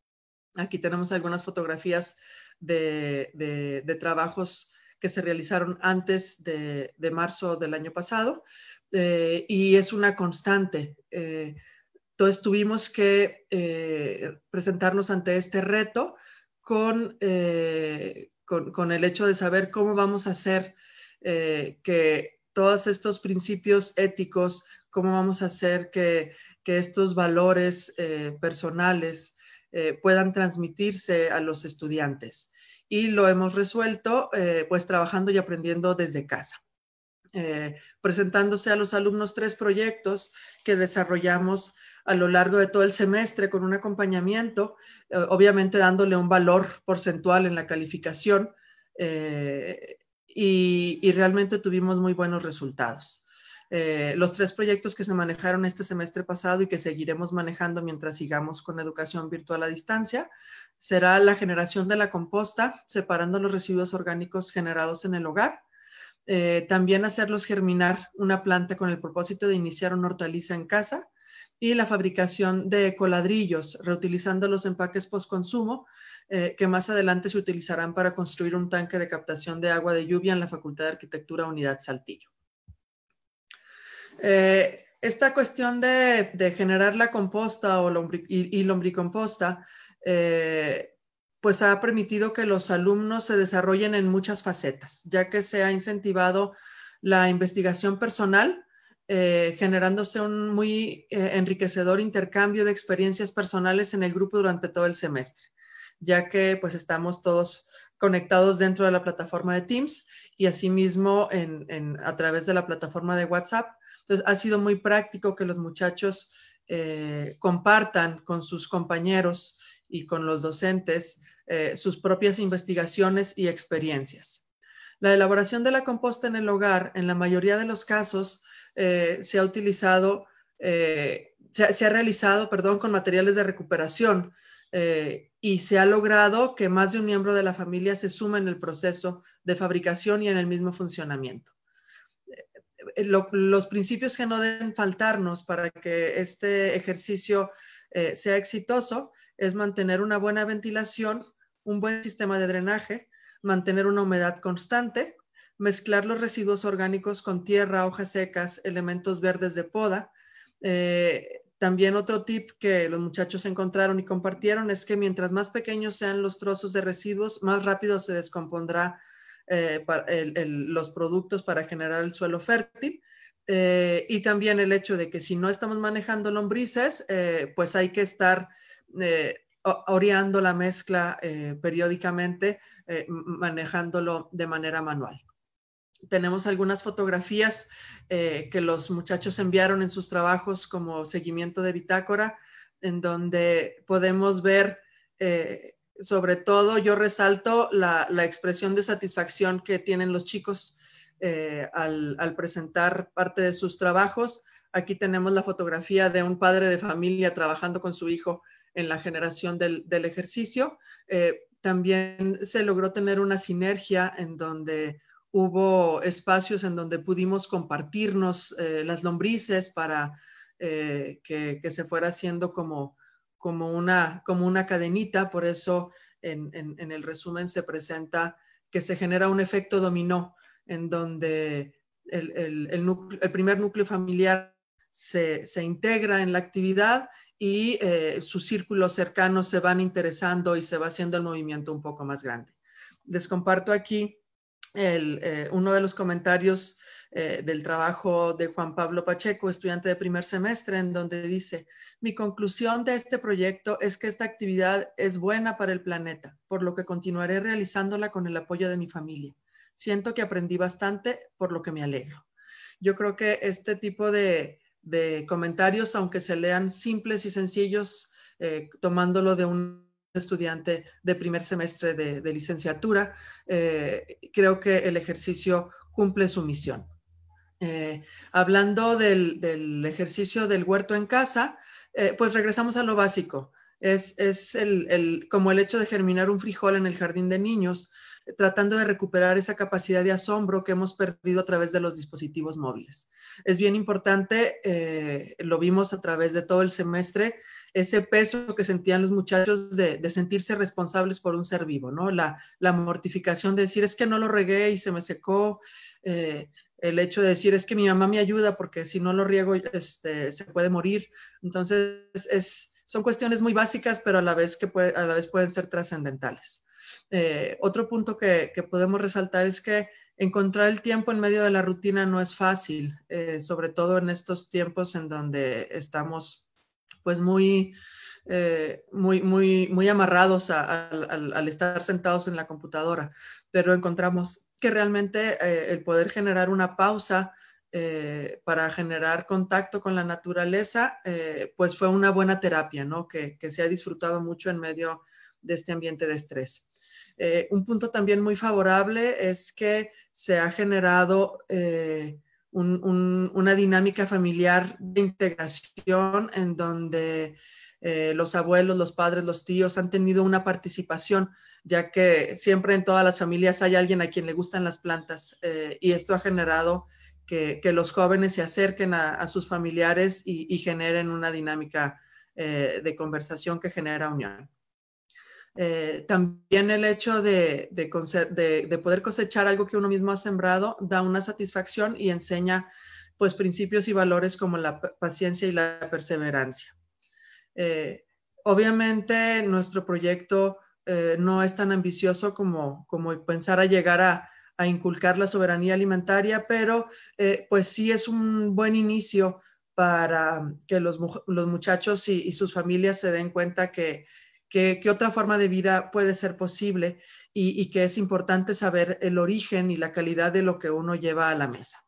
Aquí tenemos algunas fotografías de trabajos que se realizaron antes de marzo del año pasado y es una constante. Entonces tuvimos que presentarnos ante este reto con el hecho de saber cómo vamos a hacer que todos estos principios éticos, cómo vamos a hacer que estos valores personales puedan transmitirse a los estudiantes. Y lo hemos resuelto pues trabajando y aprendiendo desde casa. Presentándose a los alumnos 3 proyectos que desarrollamos a lo largo de todo el semestre con un acompañamiento, obviamente dándole un valor porcentual en la calificación y realmente tuvimos muy buenos resultados. Los 3 proyectos que se manejaron este semestre pasado y que seguiremos manejando mientras sigamos con educación virtual a distancia será la generación de la composta, separando los residuos orgánicos generados en el hogar. También hacerlos germinar una planta con el propósito de iniciar una hortaliza en casa y la fabricación de ecoladrillos, reutilizando los empaques postconsumo que más adelante se utilizarán para construir un tanque de captación de agua de lluvia en la Facultad de Arquitectura Unidad Saltillo. Esta cuestión de generar la composta y lombricomposta pues ha permitido que los alumnos se desarrollen en muchas facetas, ya que se ha incentivado la investigación personal, generándose un muy enriquecedor intercambio de experiencias personales en el grupo durante todo el semestre, ya que pues estamos todos conectados dentro de la plataforma de Teams y asimismo a través de la plataforma de WhatsApp. Entonces ha sido muy práctico que los muchachos compartan con sus compañeros y con los docentes sus propias investigaciones y experiencias. La elaboración de la composta en el hogar, en la mayoría de los casos, se ha realizado con materiales de recuperación y se ha logrado que más de un miembro de la familia se sume en el proceso de fabricación y en el mismo funcionamiento. Los principios que no deben faltarnos para que este ejercicio sea exitoso es mantener una buena ventilación, un buen sistema de drenaje, mantener una humedad constante, mezclar los residuos orgánicos con tierra, hojas secas, elementos verdes de poda. También otro tip que los muchachos encontraron y compartieron es que mientras más pequeños sean los trozos de residuos, más rápido se descompondrá los productos para generar el suelo fértil. Y también el hecho de que si no estamos manejando lombrices, pues hay que estar oreando la mezcla periódicamente, manejándolo de manera manual. Tenemos algunas fotografías que los muchachos enviaron en sus trabajos como seguimiento de bitácora, en donde podemos ver, sobre todo yo resalto la expresión de satisfacción que tienen los chicos al presentar parte de sus trabajos. Aquí tenemos la fotografía de un padre de familia trabajando con su hijo en la generación del ejercicio. También se logró tener una sinergia en donde hubo espacios en donde pudimos compartirnos las lombrices para que se fuera haciendo como una cadenita. Por eso en el resumen se presenta que se genera un efecto dominó, en donde el primer núcleo familiar se integra en la actividad y sus círculos cercanos se van interesando y se va haciendo el movimiento un poco más grande. Les comparto aquí uno de los comentarios del trabajo de Juan Pablo Pacheco, estudiante de primer semestre, en donde dice: mi conclusión de este proyecto es que esta actividad es buena para el planeta, por lo que continuaré realizándola con el apoyo de mi familia. Siento que aprendí bastante, por lo que me alegro. Yo creo que este tipo de comentarios, aunque se lean simples y sencillos, tomándolo de un estudiante de primer semestre de licenciatura, creo que el ejercicio cumple su misión. Hablando del ejercicio del huerto en casa, pues regresamos a lo básico. Es como el hecho de germinar un frijol en el jardín de niños, tratando de recuperar esa capacidad de asombro que hemos perdido a través de los dispositivos móviles. Es bien importante, lo vimos a través de todo el semestre, ese peso que sentían los muchachos de sentirse responsables por un ser vivo, ¿no? La mortificación de decir, es que no lo regué y se me secó. El hecho de decir, es que mi mamá me ayuda porque si no lo riego se puede morir. Entonces, son cuestiones muy básicas, pero a la vez pueden ser trascendentales. Otro punto que podemos resaltar es que encontrar el tiempo en medio de la rutina no es fácil, sobre todo en estos tiempos en donde estamos pues muy amarrados al estar sentados en la computadora, pero encontramos que realmente el poder generar una pausa para generar contacto con la naturaleza, pues fue una buena terapia, ¿no? Que se ha disfrutado mucho en medio de este ambiente de estrés. Un punto también muy favorable es que se ha generado una dinámica familiar de integración en donde los abuelos, los padres, los tíos han tenido una participación, ya que siempre en todas las familias hay alguien a quien le gustan las plantas, y esto ha generado que los jóvenes se acerquen a sus familiares y generen una dinámica de conversación que genera unión. También el hecho de poder cosechar algo que uno mismo ha sembrado da una satisfacción y enseña pues principios y valores como la paciencia y la perseverancia. Obviamente nuestro proyecto no es tan ambicioso como pensar a llegar a inculcar la soberanía alimentaria, pero pues sí es un buen inicio para que los muchachos y sus familias se den cuenta que otra forma de vida puede ser posible y que es importante saber el origen y la calidad de lo que uno lleva a la mesa.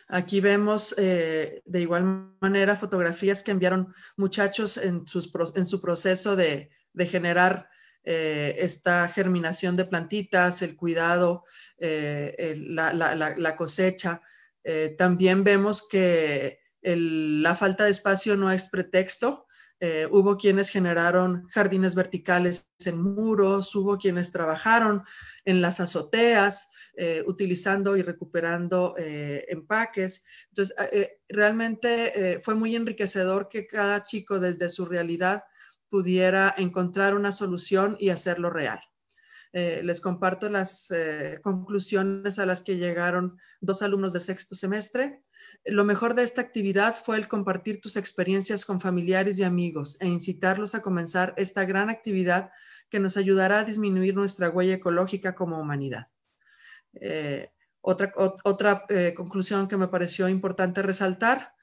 Aquí vemos de igual manera fotografías que enviaron muchachos en su proceso de generar esta germinación de plantitas, el cuidado, la cosecha. También vemos que la falta de espacio no es pretexto. Hubo quienes generaron jardines verticales en muros, hubo quienes trabajaron en las azoteas, utilizando y recuperando empaques. Entonces, realmente fue muy enriquecedor que cada chico desde su realidad pudiera encontrar una solución y hacerlo real. Les comparto las conclusiones a las que llegaron 2 alumnos de sexto semestre. Lo mejor de esta actividad fue el compartir tus experiencias con familiares y amigos e incitarlos a comenzar esta gran actividad que nos ayudará a disminuir nuestra huella ecológica como humanidad. Otra conclusión que me pareció importante resaltar: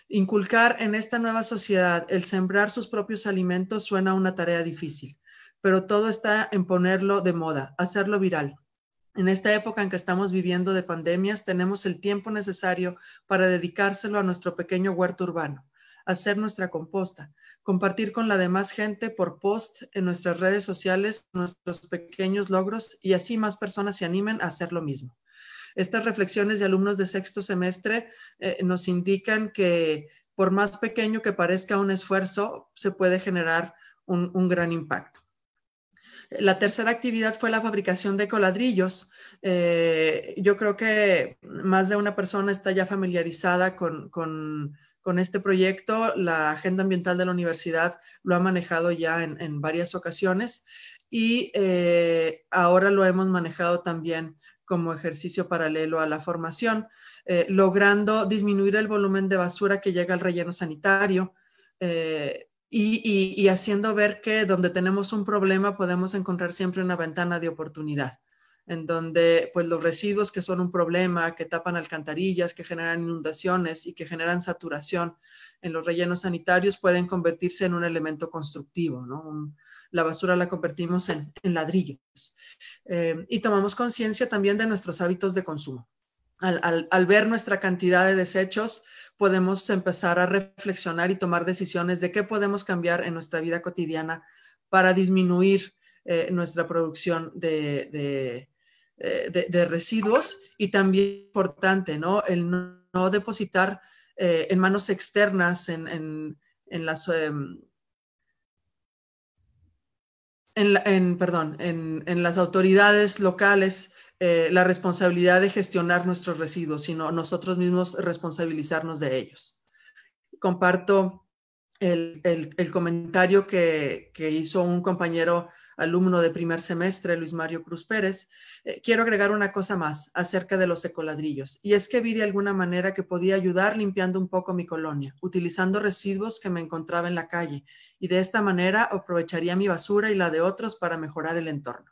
inculcar en esta nueva sociedad el sembrar sus propios alimentos suena una tarea difícil, pero todo está en ponerlo de moda, hacerlo viral. En esta época en que estamos viviendo de pandemias, tenemos el tiempo necesario para dedicárselo a nuestro pequeño huerto urbano, hacer nuestra composta, compartir con la demás gente por post en nuestras redes sociales nuestros pequeños logros, y así más personas se animen a hacer lo mismo. Estas reflexiones de alumnos de sexto semestre nos indican que por más pequeño que parezca un esfuerzo, se puede generar un gran impacto. La tercera actividad fue la fabricación de ecoladrillos. Yo creo que más de una persona está ya familiarizada con este proyecto. La Agenda Ambiental de la Universidad lo ha manejado ya en varias ocasiones, y ahora lo hemos manejado también como ejercicio paralelo a la formación, logrando disminuir el volumen de basura que llega al relleno sanitario, y haciendo ver que donde tenemos un problema podemos encontrar siempre una ventana de oportunidad, en donde pues los residuos que son un problema, que tapan alcantarillas, que generan inundaciones y que generan saturación en los rellenos sanitarios, pueden convertirse en un elemento constructivo, ¿no? La basura la convertimos en ladrillos. Y tomamos conciencia también de nuestros hábitos de consumo. Al ver nuestra cantidad de desechos, podemos empezar a reflexionar y tomar decisiones de qué podemos cambiar en nuestra vida cotidiana para disminuir nuestra producción de residuos. Y también importante, ¿no? El no depositar en manos externas, en las autoridades locales, la responsabilidad de gestionar nuestros residuos, sino nosotros mismos responsabilizarnos de ellos. Comparto el comentario que hizo un compañero alumno de primer semestre, Luis Mario Cruz Pérez. Quiero agregar una cosa más acerca de los ecoladrillos, y es que vi de alguna manera que podía ayudar limpiando un poco mi colonia, utilizando residuos que me encontraba en la calle, y de esta manera aprovecharía mi basura y la de otros para mejorar el entorno.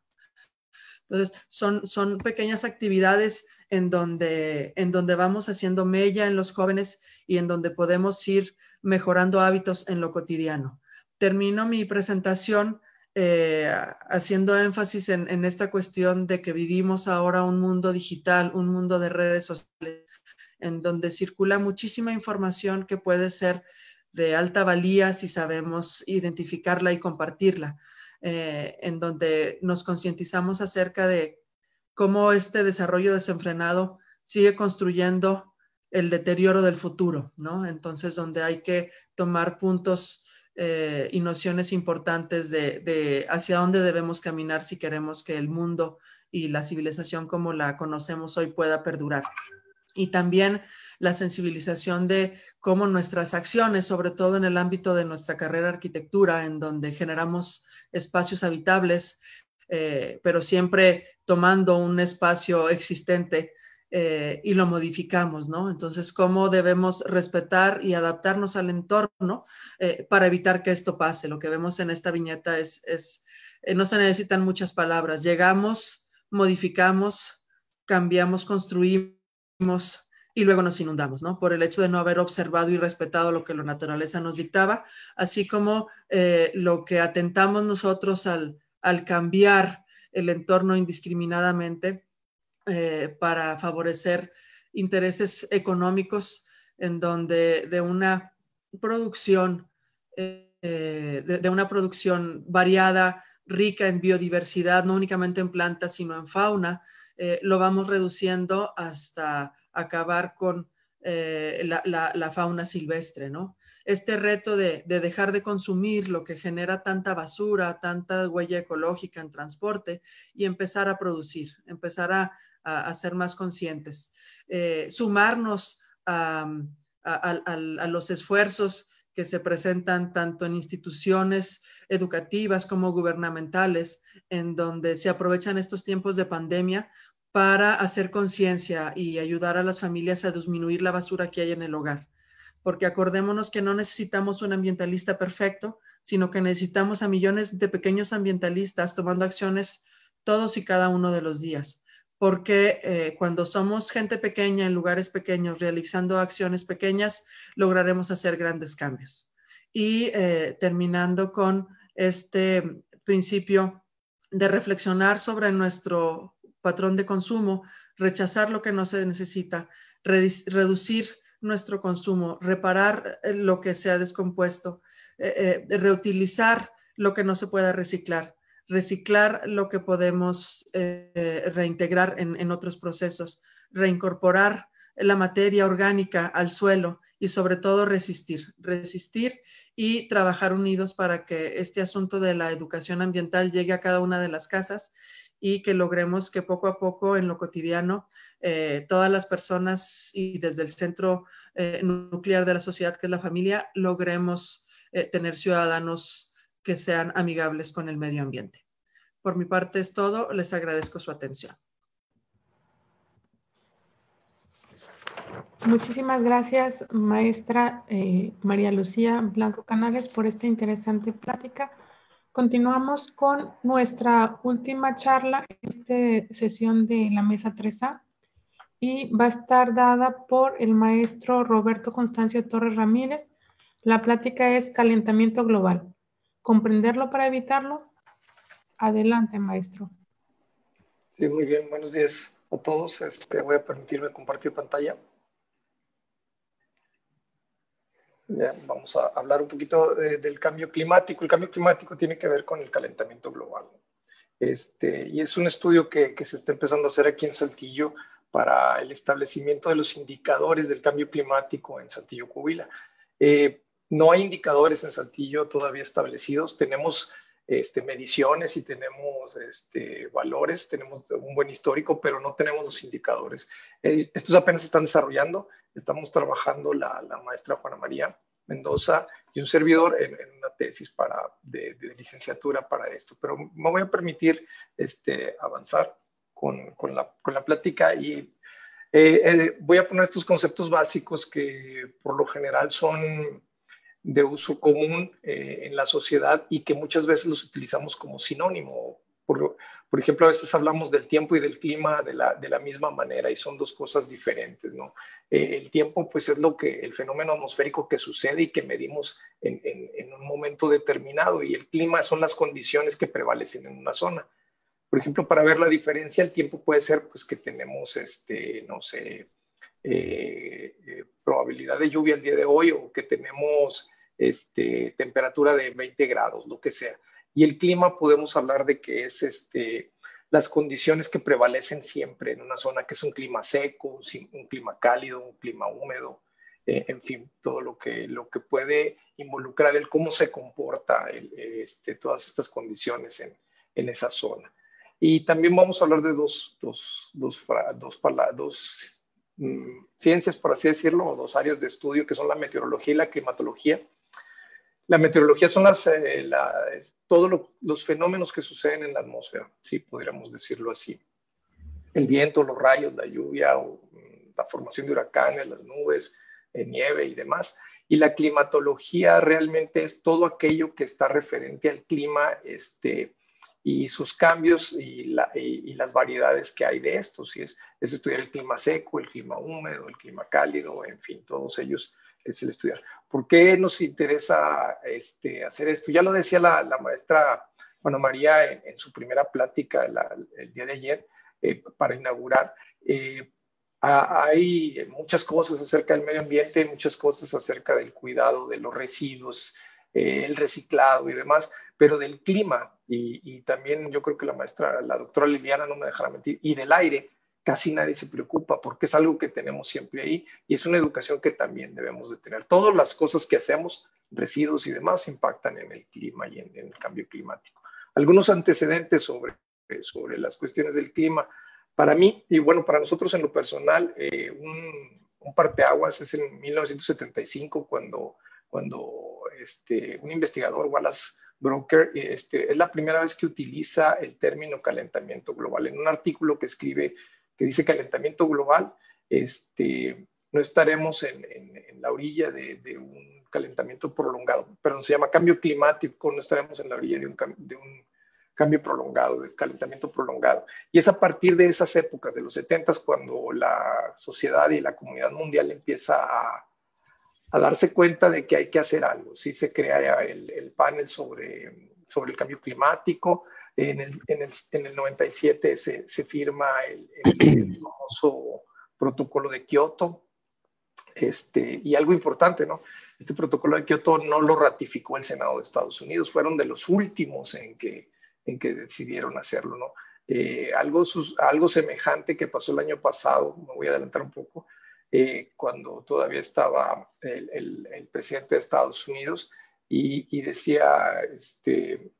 Entonces, son pequeñas actividades en donde vamos haciendo mella en los jóvenes y en donde podemos ir mejorando hábitos en lo cotidiano. Termino mi presentación haciendo énfasis en esta cuestión de que vivimos ahora un mundo digital, un mundo de redes sociales, en donde circula muchísima información que puede ser de alta valía si sabemos identificarla y compartirla. En donde nos concientizamos acerca de cómo este desarrollo desenfrenado sigue construyendo el deterioro del futuro, ¿no? Entonces, donde hay que tomar puntos y nociones importantes de hacia dónde debemos caminar si queremos que el mundo y la civilización como la conocemos hoy pueda perdurar. Y también la sensibilización de cómo nuestras acciones, sobre todo en el ámbito de nuestra carrera de arquitectura, en donde generamos espacios habitables, pero siempre tomando un espacio existente y lo modificamos, ¿no? Entonces, cómo debemos respetar y adaptarnos al entorno para evitar que esto pase. Lo que vemos en esta viñeta no se necesitan muchas palabras. Llegamos, modificamos, cambiamos, construimos, y luego nos inundamos, ¿no? Por el hecho de no haber observado y respetado lo que la naturaleza nos dictaba, así como lo que atentamos nosotros al cambiar el entorno indiscriminadamente para favorecer intereses económicos, en donde de una producción variada, rica en biodiversidad, no únicamente en plantas, sino en fauna, lo vamos reduciendo hasta acabar con la fauna silvestre, ¿no? Este reto de dejar de consumir lo que genera tanta basura, tanta huella ecológica en transporte, y empezar a producir, empezar a ser más conscientes, sumarnos a los esfuerzos que se presentan tanto en instituciones educativas como gubernamentales, en donde se aprovechan estos tiempos de pandemia para hacer conciencia y ayudar a las familias a disminuir la basura que hay en el hogar. Porque acordémonos que no necesitamos un ambientalista perfecto, sino que necesitamos a millones de pequeños ambientalistas tomando acciones todos y cada uno de los días porque cuando somos gente pequeña en lugares pequeños, realizando acciones pequeñas, lograremos hacer grandes cambios. Y terminando con este principio de reflexionar sobre nuestro patrón de consumo, rechazar lo que no se necesita, reducir nuestro consumo, reparar lo que se ha descompuesto, reutilizar lo que no se pueda reciclar, reciclar lo que podemos reintegrar en otros procesos, reincorporar la materia orgánica al suelo y sobre todo resistir y trabajar unidos para que este asunto de la educación ambiental llegue a cada una de las casas y que logremos que poco a poco en lo cotidiano todas las personas y desde el centro nuclear de la sociedad, que es la familia, logremos tener ciudadanos que sean amigables con el medio ambiente. Por mi parte es todo. Les agradezco su atención. Muchísimas gracias, maestra María Lucía Blanco Canales, por esta interesante plática. Continuamos con nuestra última charla en esta sesión de la mesa 3A y va a estar dada por el maestro Roberto Constancio Torres Ramírez. La plática es calentamiento global. ¿Comprenderlo para evitarlo? Adelante, maestro. Sí, muy bien. Buenos días a todos. Voy a permitirme compartir pantalla. Ya, vamos a hablar un poquito del cambio climático. El cambio climático tiene que ver con el calentamiento global. Y es un estudio que se está empezando a hacer aquí en Saltillo para el establecimiento de los indicadores del cambio climático en Saltillo, Coahuila. No hay indicadores en Saltillo todavía establecidos. Tenemos mediciones y tenemos valores, tenemos un buen histórico, pero no tenemos los indicadores. Estos apenas se están desarrollando. Estamos trabajando la maestra Juana María Mendoza y un servidor en una tesis de licenciatura para esto. Pero me voy a permitir avanzar con la plática y voy a poner estos conceptos básicos que por lo general son de uso común en la sociedad y que muchas veces los utilizamos como sinónimo. Por ejemplo, a veces hablamos del tiempo y del clima de la misma manera y son dos cosas diferentes, ¿no? El tiempo, pues, es el fenómeno atmosférico que sucede y que medimos en un momento determinado, y el clima son las condiciones que prevalecen en una zona. Por ejemplo, para ver la diferencia, el tiempo puede ser, pues, que tenemos, no sé, probabilidad de lluvia el día de hoy, o que tenemos temperatura de 20 grados, lo que sea. Y el clima podemos hablar de que es las condiciones que prevalecen siempre en una zona, que es un clima seco, un clima cálido, un clima húmedo, en fin, todo lo que puede involucrar el cómo se comporta todas estas condiciones en esa zona. Y también vamos a hablar de dos ciencias, por así decirlo, o dos áreas de estudio, que son la meteorología y la climatología. La meteorología son todos los fenómenos que suceden en la atmósfera, sí, podríamos decirlo así. El viento, los rayos, la lluvia, o la formación de huracanes, las nubes, nieve y demás. Y la climatología realmente es todo aquello que está referente al clima y sus cambios y las variedades que hay de estos. ¿Sí? Es estudiar el clima seco, el clima húmedo, el clima cálido, en fin, todos ellos es el estudiar. ¿Por qué nos interesa hacer esto? Ya lo decía la maestra Juana María en su primera plática el día de ayer, para inaugurar. Hay muchas cosas acerca del medio ambiente, muchas cosas acerca del cuidado de los residuos, el reciclado y demás, pero del clima, y también yo creo que la doctora Liliana no me dejará mentir, y del aire, casi nadie se preocupa, porque es algo que tenemos siempre ahí, y es una educación que también debemos de tener. Todas las cosas que hacemos, residuos y demás, impactan en el clima y en el cambio climático. Algunos antecedentes sobre las cuestiones del clima. Para mí, y bueno, para nosotros en lo personal, un parteaguas es en 1975, cuando un investigador, Wallace Broecker, es la primera vez que utiliza el término calentamiento global. En un artículo que escribe, que dice calentamiento global, no estaremos en la orilla de un calentamiento prolongado, perdón, se llama cambio climático, no estaremos en la orilla de un cambio prolongado, de calentamiento prolongado. Y es a partir de esas épocas, de los 70s, cuando la sociedad y la comunidad mundial empieza a darse cuenta de que hay que hacer algo. Sí se crea el panel sobre el cambio climático. En el 97 se firma el famoso protocolo de Kioto. Y algo importante, ¿no? Este protocolo de Kioto no lo ratificó el Senado de Estados Unidos, fueron de los últimos en que decidieron hacerlo, ¿no? Algo semejante que pasó el año pasado, me voy a adelantar un poco, cuando todavía estaba el presidente de Estados Unidos y decía que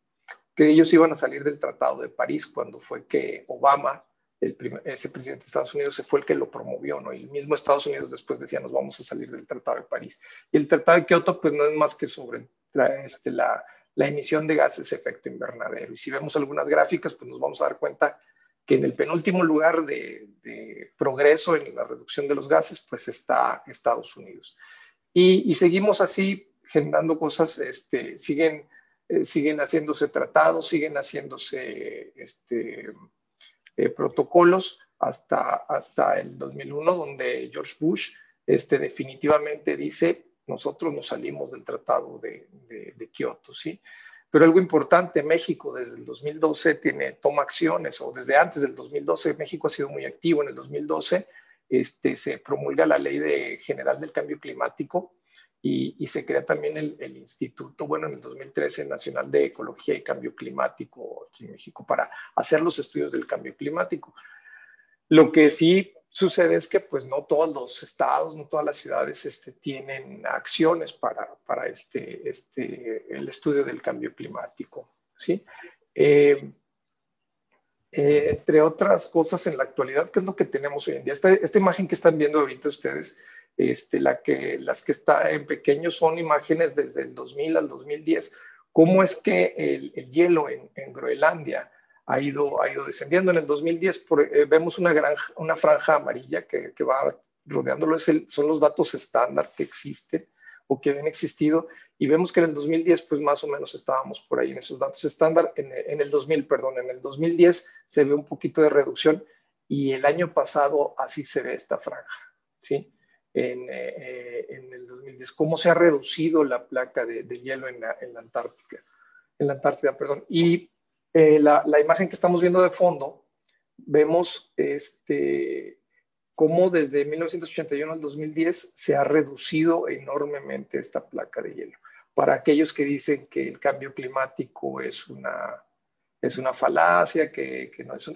ellos iban a salir del Tratado de París, cuando fue que Obama, ese presidente de Estados Unidos, fue el que lo promovió, ¿no? Y el mismo Estados Unidos después decía, nos vamos a salir del Tratado de París. Y el Tratado de Kioto, pues no es más que sobre la emisión de gases de efecto invernadero. Y si vemos algunas gráficas, pues nos vamos a dar cuenta que en el penúltimo lugar de progreso en la reducción de los gases, pues está Estados Unidos. Y seguimos así generando cosas, siguen haciéndose tratados, siguen haciéndose protocolos hasta el 2001, donde George Bush definitivamente dice, nosotros nos salimos del Tratado de Kioto, ¿sí? Pero algo importante, México desde el 2012 toma acciones, o desde antes del 2012, México ha sido muy activo. En el 2012 se promulga la Ley General del Cambio Climático y se crea también el Instituto, bueno, en el 2013, Nacional de Ecología y Cambio Climático aquí en México, para hacer los estudios del cambio climático. Lo que sí sucede es que pues no todos los estados, no todas las ciudades tienen acciones para el estudio del cambio climático, ¿sí? Entre otras cosas en la actualidad, ¿qué es lo que tenemos hoy en día? Esta imagen que están viendo ahorita ustedes, las que está en pequeño son imágenes desde el 2000 al 2010. ¿Cómo es que el hielo en Groenlandia ha ido descendiendo? En el 2010 vemos una franja amarilla que va rodeándolo, son los datos estándar que existen o que habían existido, y vemos que en el 2010 pues más o menos estábamos por ahí en esos datos estándar. En el 2010 se ve un poquito de reducción, y el año pasado así se ve esta franja, ¿sí? En el 2010, cómo se ha reducido la placa de hielo en la Antártida, perdón. Y la imagen que estamos viendo de fondo, vemos cómo desde 1981 al 2010 se ha reducido enormemente esta placa de hielo. Para aquellos que dicen que el cambio climático es una falacia, que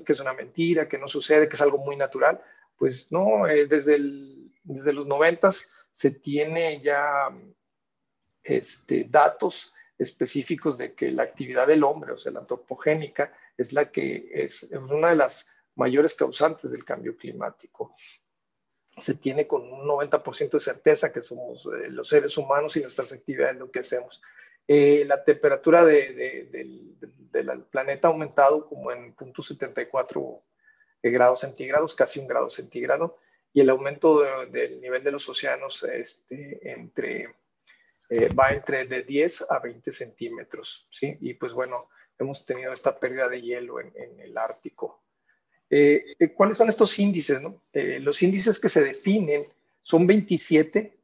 es una mentira, que no sucede, que es algo muy natural, pues no, desde los 90s se tiene ya datos específicos de que la actividad del hombre, o sea, la antropogénica, es la que es una de las mayores causantes del cambio climático. Se tiene con un 90% de certeza que somos los seres humanos y nuestras actividades lo que hacemos. La temperatura del planeta ha aumentado como en 0.74 grados centígrados, casi 1 grado centígrado, y el aumento del nivel de los océanos va entre de 10 a 20 centímetros, ¿sí? Y pues bueno, hemos tenido esta pérdida de hielo en el Ártico. ¿Cuáles son estos índices, no? Los índices que se definen son 27,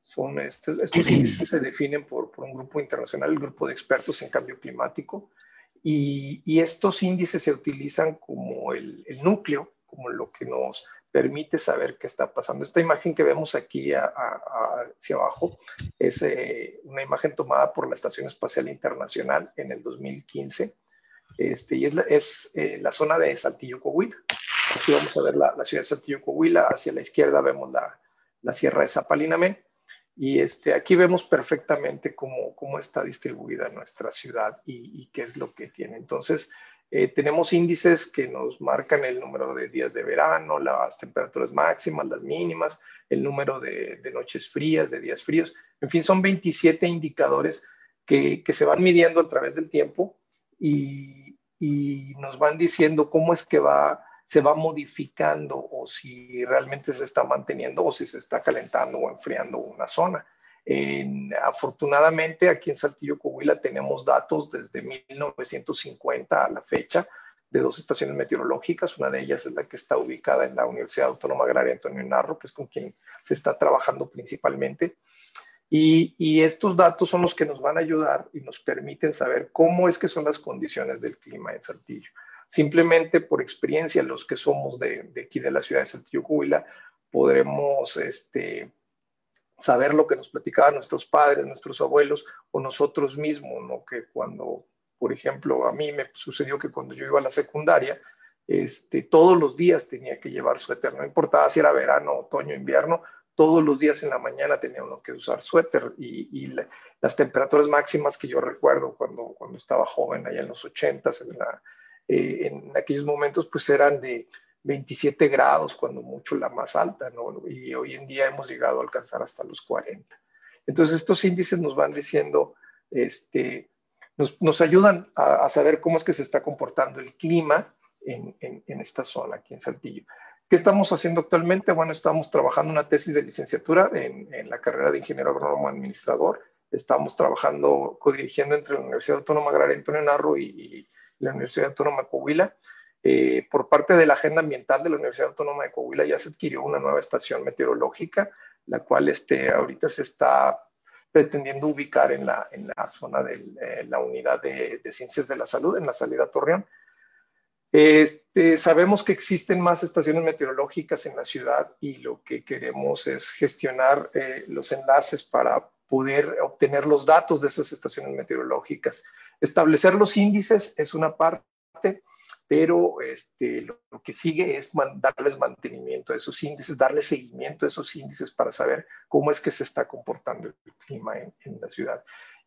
estos índices se definen por un grupo internacional, el grupo de expertos en cambio climático, y estos índices se utilizan como el núcleo, como lo que nos permite saber qué está pasando. Esta imagen que vemos aquí hacia abajo es una imagen tomada por la Estación Espacial Internacional en el 2015, y es la zona de Saltillo, Coahuila. Aquí vamos a ver la ciudad de Saltillo, Coahuila. Hacia la izquierda vemos la Sierra de Zapalinamé, y aquí vemos perfectamente cómo está distribuida nuestra ciudad y qué es lo que tiene. Entonces, tenemos índices que nos marcan el número de días de verano, las temperaturas máximas, las mínimas, el número de noches frías, de días fríos. En fin, son 27 indicadores que se van midiendo a través del tiempo y nos van diciendo cómo es que se va modificando, o si realmente se está manteniendo o si se está calentando o enfriando una zona. Afortunadamente, aquí en Saltillo, Coahuila, tenemos datos desde 1950 a la fecha de 2 estaciones meteorológicas. Una de ellas es la que está ubicada en la Universidad Autónoma Agraria Antonio Narro, que es con quien se está trabajando principalmente. Y estos datos son los que nos van a ayudar y nos permiten saber cómo es que son las condiciones del clima en Saltillo. Simplemente por experiencia, los que somos de aquí de la ciudad de Saltillo, Coahuila, podremos saber lo que nos platicaban nuestros padres, nuestros abuelos o nosotros mismos, ¿no? Que cuando, por ejemplo, a mí me sucedió que cuando yo iba a la secundaria, todos los días tenía que llevar suéter, no importaba si era verano, otoño, invierno, todos los días en la mañana tenía uno que usar suéter y las temperaturas máximas que yo recuerdo cuando estaba joven, allá en los 80s, en aquellos momentos, pues eran de 27 grados, cuando mucho la más alta, ¿no? Y hoy en día hemos llegado a alcanzar hasta los 40. Entonces, estos índices nos van diciendo, nos ayudan a saber cómo es que se está comportando el clima en esta zona, aquí en Saltillo. ¿Qué estamos haciendo actualmente? Bueno, estamos trabajando una tesis de licenciatura en la carrera de ingeniero agrónomo administrador. Estamos trabajando, codirigiendo entre la Universidad Autónoma Agraria Antonio Narro y la Universidad Autónoma de Coahuila. Por parte de la agenda ambiental de la Universidad Autónoma de Coahuila ya se adquirió una nueva estación meteorológica, la cual ahorita se está pretendiendo ubicar en la zona de la unidad de ciencias de la salud, en la salida Torreón. Sabemos que existen más estaciones meteorológicas en la ciudad y lo que queremos es gestionar los enlaces para poder obtener los datos de esas estaciones meteorológicas. Establecer los índices es una parte, pero lo que sigue es darles mantenimiento a esos índices, darle seguimiento a esos índices para saber cómo es que se está comportando el clima en la ciudad.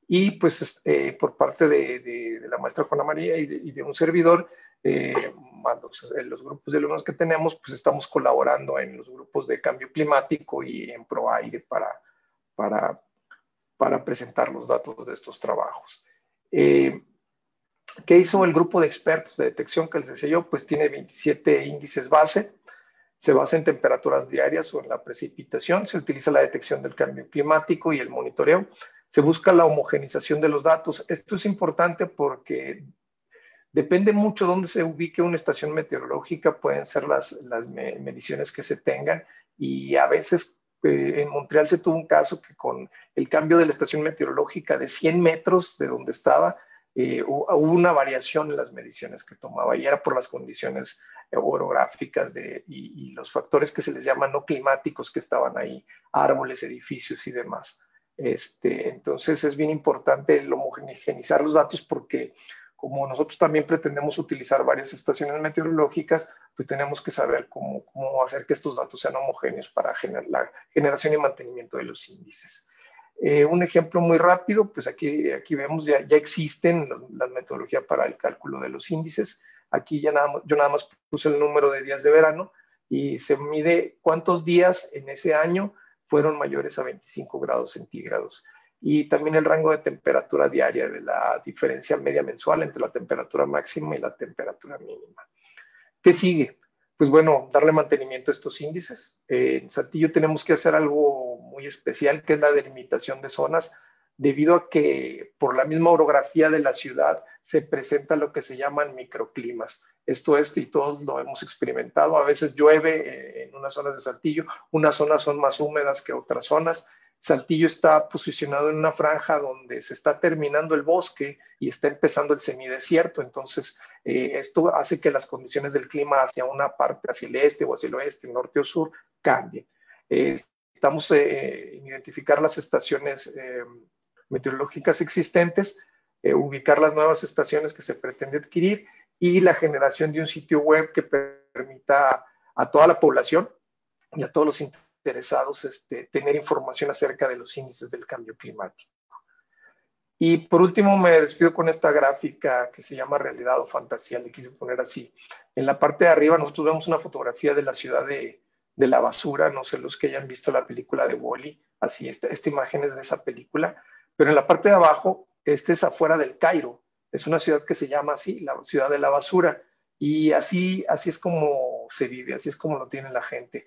Y pues por parte de la maestra Juana María y de un servidor, más los grupos de alumnos que tenemos, pues estamos colaborando en los grupos de cambio climático y en ProAire para presentar los datos de estos trabajos. ¿Qué hizo el grupo de expertos de detección que les decía yo? Pues tiene 27 índices base, se basa en temperaturas diarias o en la precipitación, se utiliza la detección del cambio climático y el monitoreo, se busca la homogenización de los datos. Esto es importante porque depende mucho de dónde se ubique una estación meteorológica, pueden ser las mediciones que se tengan, y a veces en Montreal se tuvo un caso que con el cambio de la estación meteorológica de 100 metros de donde estaba, hubo una variación en las mediciones que tomaba, y era por las condiciones orográficas y los factores que se les llaman no climáticos que estaban ahí, árboles, edificios y demás. Entonces es bien importante el homogeneizar los datos, porque como nosotros también pretendemos utilizar varias estaciones meteorológicas, pues tenemos que saber cómo hacer que estos datos sean homogéneos para la generación y mantenimiento de los índices. Un ejemplo muy rápido, pues aquí vemos ya existen las metodologías para el cálculo de los índices. Aquí yo nada más puse el número de días de verano y se mide cuántos días en ese año fueron mayores a 25 grados centígrados. Y también el rango de temperatura diaria de la diferencia media mensual entre la temperatura máxima y la temperatura mínima. ¿Qué sigue? Pues bueno, darle mantenimiento a estos índices. En Saltillo tenemos que hacer algo muy especial, que es la delimitación de zonas, debido a que por la misma orografía de la ciudad se presenta lo que se llaman microclimas. Esto es, y todos lo hemos experimentado, a veces llueve en unas zonas de Saltillo, unas zonas son más húmedas que otras zonas. Saltillo está posicionado en una franja donde se está terminando el bosque y está empezando el semidesierto, entonces esto hace que las condiciones del clima hacia una parte, hacia el este o hacia el oeste, norte o sur, cambien. Estamos en identificar las estaciones meteorológicas existentes, ubicar las nuevas estaciones que se pretende adquirir y la generación de un sitio web que permita a toda la población y a todos los interesados tener información acerca de los índices del cambio climático. Y por último me despido con esta gráfica que se llama realidad o fantasía, le quise poner así. En la parte de arriba nosotros vemos una fotografía de la ciudad de la basura, no sé los que hayan visto la película de Wall-E, así esta imagen es de esa película, pero en la parte de abajo, es afuera del Cairo, es una ciudad que se llama así, la ciudad de la basura, y así es como se vive, así es como lo tiene la gente.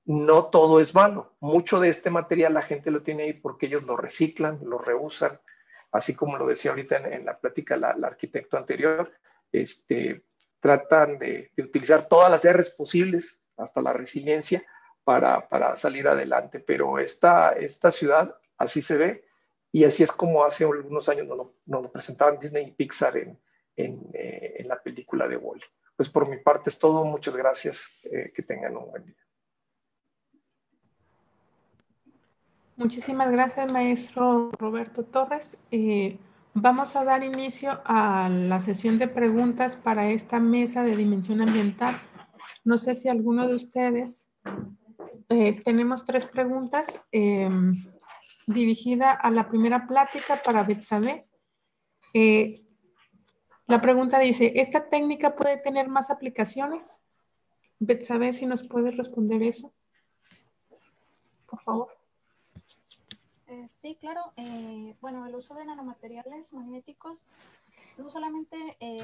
no todo es malo. Mucho de este material la gente lo tiene ahí porque ellos lo reciclan, lo reusan, así como lo decía ahorita en la plática la arquitecto anterior, tratan de utilizar todas las R's posibles, hasta la resiliencia, para salir adelante. Pero esta ciudad así se ve, y así es como hace algunos años nos lo presentaban Disney y Pixar en la película de Wall-E. Pues por mi parte es todo. Muchas gracias. Que tengan un buen día. Muchísimas gracias, maestro Roberto Torres. Vamos a dar inicio a la sesión de preguntas para esta mesa de dimensión ambiental. No sé si alguno de ustedes, tenemos 3 preguntas dirigida a la primera plática para Betsabe. La pregunta dice, ¿esta técnica puede tener más aplicaciones? Betsabe, si nos puedes responder eso, por favor. Sí, claro. Bueno, el uso de nanomateriales magnéticos, no solamente,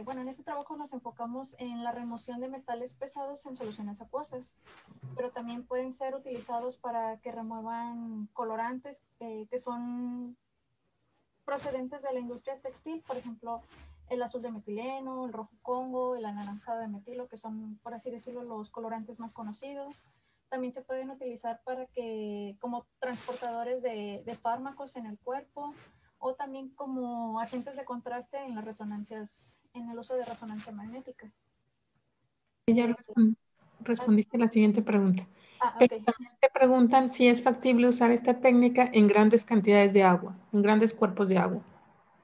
bueno, en este trabajo nos enfocamos en la remoción de metales pesados en soluciones acuosas, pero también pueden ser utilizados para que remuevan colorantes que son procedentes de la industria textil, por ejemplo, el azul de metileno, el rojo congo, el anaranjado de metilo, que son, por así decirlo, los colorantes más conocidos. También se pueden utilizar para que, como transportadores de fármacos en el cuerpo, o también como agentes de contraste en las resonancias, en el uso de resonancia magnética. Ya respondiste la siguiente pregunta. Okay. Pero también te preguntan si es factible usar esta técnica en grandes cantidades de agua, en grandes cuerpos de agua.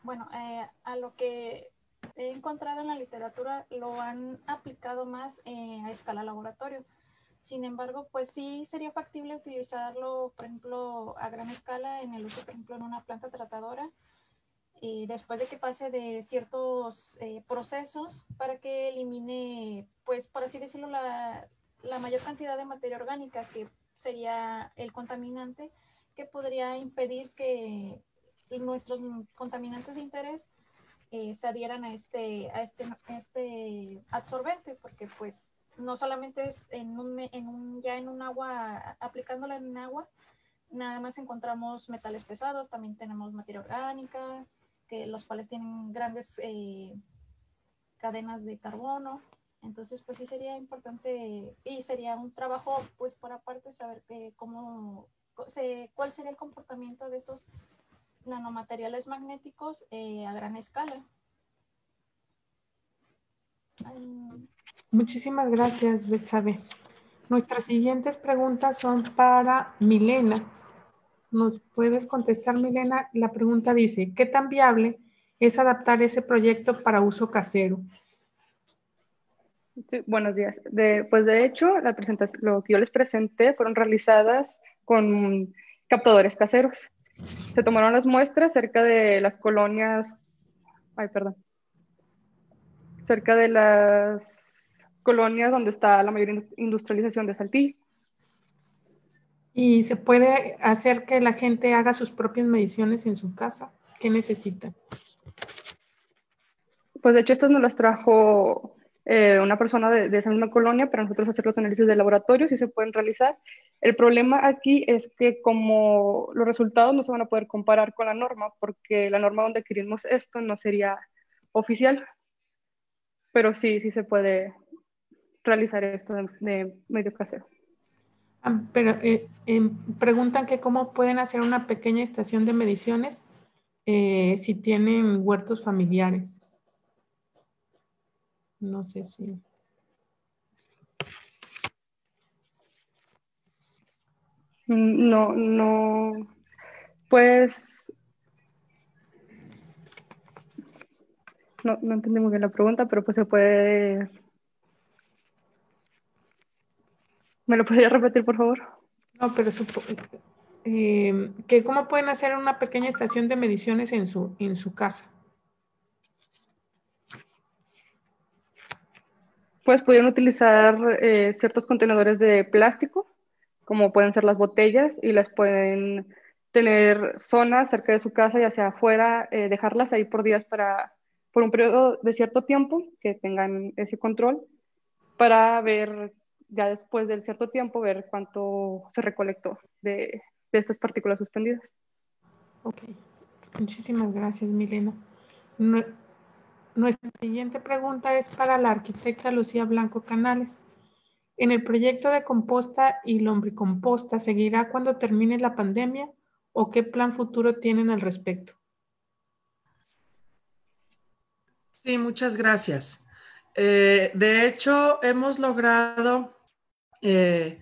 Bueno, a lo que he encontrado en la literatura lo han aplicado más a escala laboratorio. Sin embargo, pues sí sería factible utilizarlo, por ejemplo, a gran escala en el uso, por ejemplo, en una planta tratadora, después de que pase de ciertos procesos para que elimine, pues por así decirlo, la mayor cantidad de materia orgánica, que sería el contaminante, que podría impedir que nuestros contaminantes de interés se adhieran a este absorbente, porque pues no solamente es ya en un agua, aplicándola en un agua, nada más encontramos metales pesados, también tenemos materia orgánica, los cuales tienen grandes cadenas de carbono. Entonces, pues sí sería importante y sería un trabajo, pues por aparte, saber cuál sería el comportamiento de estos nanomateriales magnéticos a gran escala. Muchísimas gracias, Betsabe. Nuestras siguientes preguntas son para Milena. ¿Nos puedes contestar, Milena? La pregunta dice, ¿qué tan viable es adaptar ese proyecto para uso casero? Sí, buenos días. Pues de hecho, lo que yo les presenté fueron realizadas con captadores caseros. Se tomaron las muestras cerca de las colonias, cerca de las colonias donde está la mayor industrialización de Saltillo. ¿Y se puede hacer que la gente haga sus propias mediciones en su casa? ¿Qué necesitan? Pues de hecho estas nos las trajo una persona de esa misma colonia para nosotros hacer los análisis de laboratorio, sí se pueden realizar. El problema aquí es que como los resultados no se van a poder comparar con la norma, porque la norma donde adquirimos esto no sería oficial, pero sí se puede realizar esto de medio casero. Pero preguntan que cómo pueden hacer una pequeña estación de mediciones si tienen huertos familiares. No sé si... No, pues no entendí muy bien la pregunta, pero pues se puede... ¿Me lo podría repetir, por favor? No, pero que cómo pueden hacer una pequeña estación de mediciones en su casa. Pues pudieron utilizar ciertos contenedores de plástico, como pueden ser las botellas, y las pueden tener zonas cerca de su casa y hacia afuera, dejarlas ahí por días por un periodo de cierto tiempo, que tengan ese control, para ver ya después del cierto tiempo ver cuánto se recolectó de estas partículas suspendidas. Ok, muchísimas gracias, Milena. Nuestra siguiente pregunta es para la arquitecta Lucía Blanco Canales. ¿En el proyecto de composta y lombricomposta seguirá cuando termine la pandemia o qué plan futuro tienen al respecto? Sí, muchas gracias. De hecho, hemos logrado que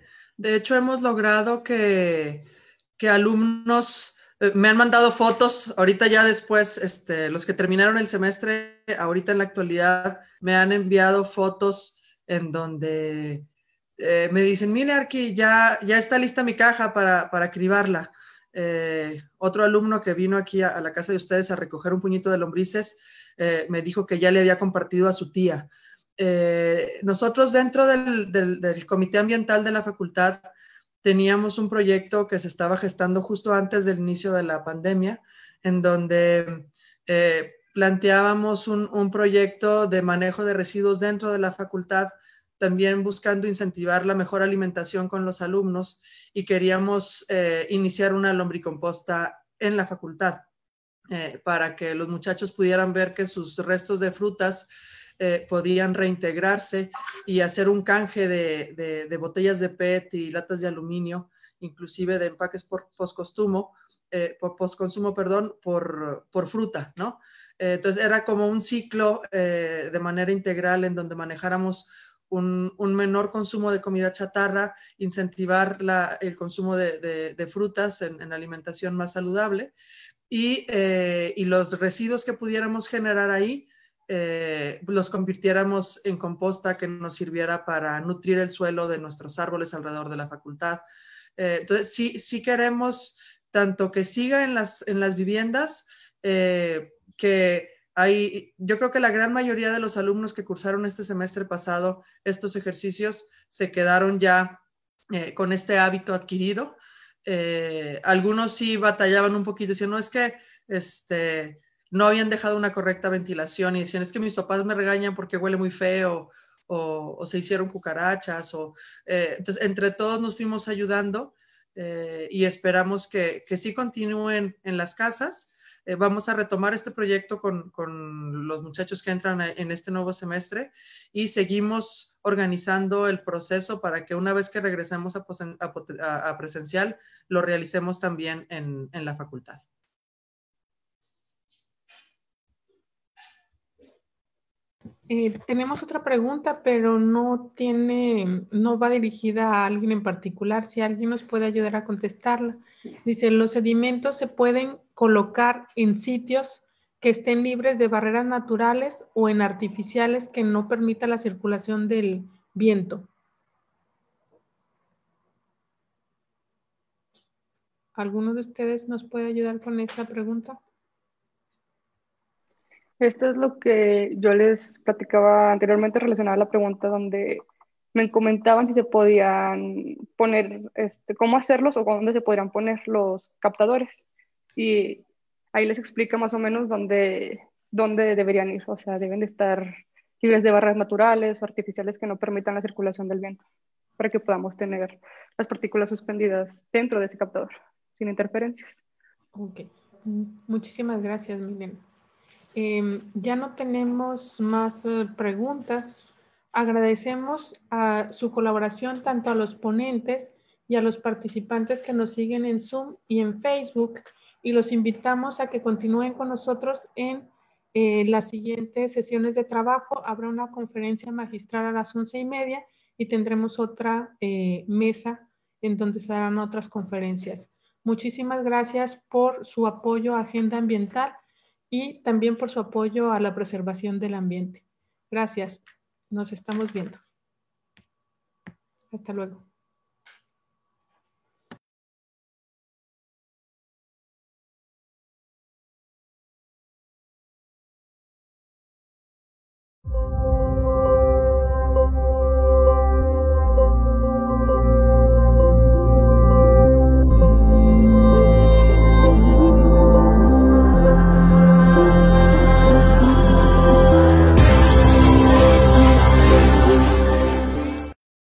alumnos me han mandado fotos, ahorita ya después, los que terminaron el semestre, ahorita en la actualidad, me han enviado fotos en donde me dicen, mire, Arqui, ya está lista mi caja para cribarla. Otro alumno que vino aquí a la casa de ustedes a recoger un puñito de lombrices, me dijo que ya le había compartido a su tía. Nosotros dentro del comité ambiental de la facultad teníamos un proyecto que se estaba gestando justo antes del inicio de la pandemia, en donde planteábamos un proyecto de manejo de residuos dentro de la facultad, también buscando incentivar la mejor alimentación con los alumnos y queríamos iniciar una lombricomposta en la facultad para que los muchachos pudieran ver que sus restos de frutas podían reintegrarse y hacer un canje de botellas de PET y latas de aluminio, inclusive de empaques por postconsumo, por fruta, ¿no? Entonces era como un ciclo de manera integral en donde manejáramos un menor consumo de comida chatarra, incentivar el consumo de frutas en alimentación más saludable y los residuos que pudiéramos generar ahí los convirtiéramos en composta que nos sirviera para nutrir el suelo de nuestros árboles alrededor de la facultad. Entonces, sí queremos tanto que siga en las viviendas, que yo creo que la gran mayoría de los alumnos que cursaron este semestre pasado estos ejercicios se quedaron ya con este hábito adquirido. Algunos sí batallaban un poquito, decían, no, es que no habían dejado una correcta ventilación y decían, es que mis papás me regañan porque huele muy feo o se hicieron cucarachas. Entonces, entre todos nos fuimos ayudando y esperamos que sí continúen en las casas. Vamos a retomar este proyecto con los muchachos que entran en este nuevo semestre y seguimos organizando el proceso para que una vez que regresemos a presencial, lo realicemos también en la facultad. Tenemos otra pregunta, pero no va dirigida a alguien en particular. Si alguien nos puede ayudar a contestarla. Dice, los sedimentos se pueden colocar en sitios que estén libres de barreras naturales o en artificiales que no permita la circulación del viento. ¿Alguno de ustedes nos puede ayudar con esta pregunta? Esto es lo que yo les platicaba anteriormente relacionado a la pregunta donde me comentaban si se podían poner, cómo hacerlos o dónde se podrían poner los captadores. Y ahí les explica más o menos dónde deberían ir. O sea, deben de estar libres de barreras naturales o artificiales que no permitan la circulación del viento para que podamos tener las partículas suspendidas dentro de ese captador, sin interferencias. Ok, muchísimas gracias, Milena. Ya no tenemos más preguntas. Agradecemos a su colaboración tanto a los ponentes y a los participantes que nos siguen en Zoom y en Facebook y los invitamos a que continúen con nosotros en las siguientes sesiones de trabajo. Habrá una conferencia magistral a las 11:30 y tendremos otra mesa en donde se darán otras conferencias. Muchísimas gracias por su apoyo a Agenda Ambiental y también por su apoyo a la preservación del ambiente. Gracias. Nos estamos viendo. Hasta luego.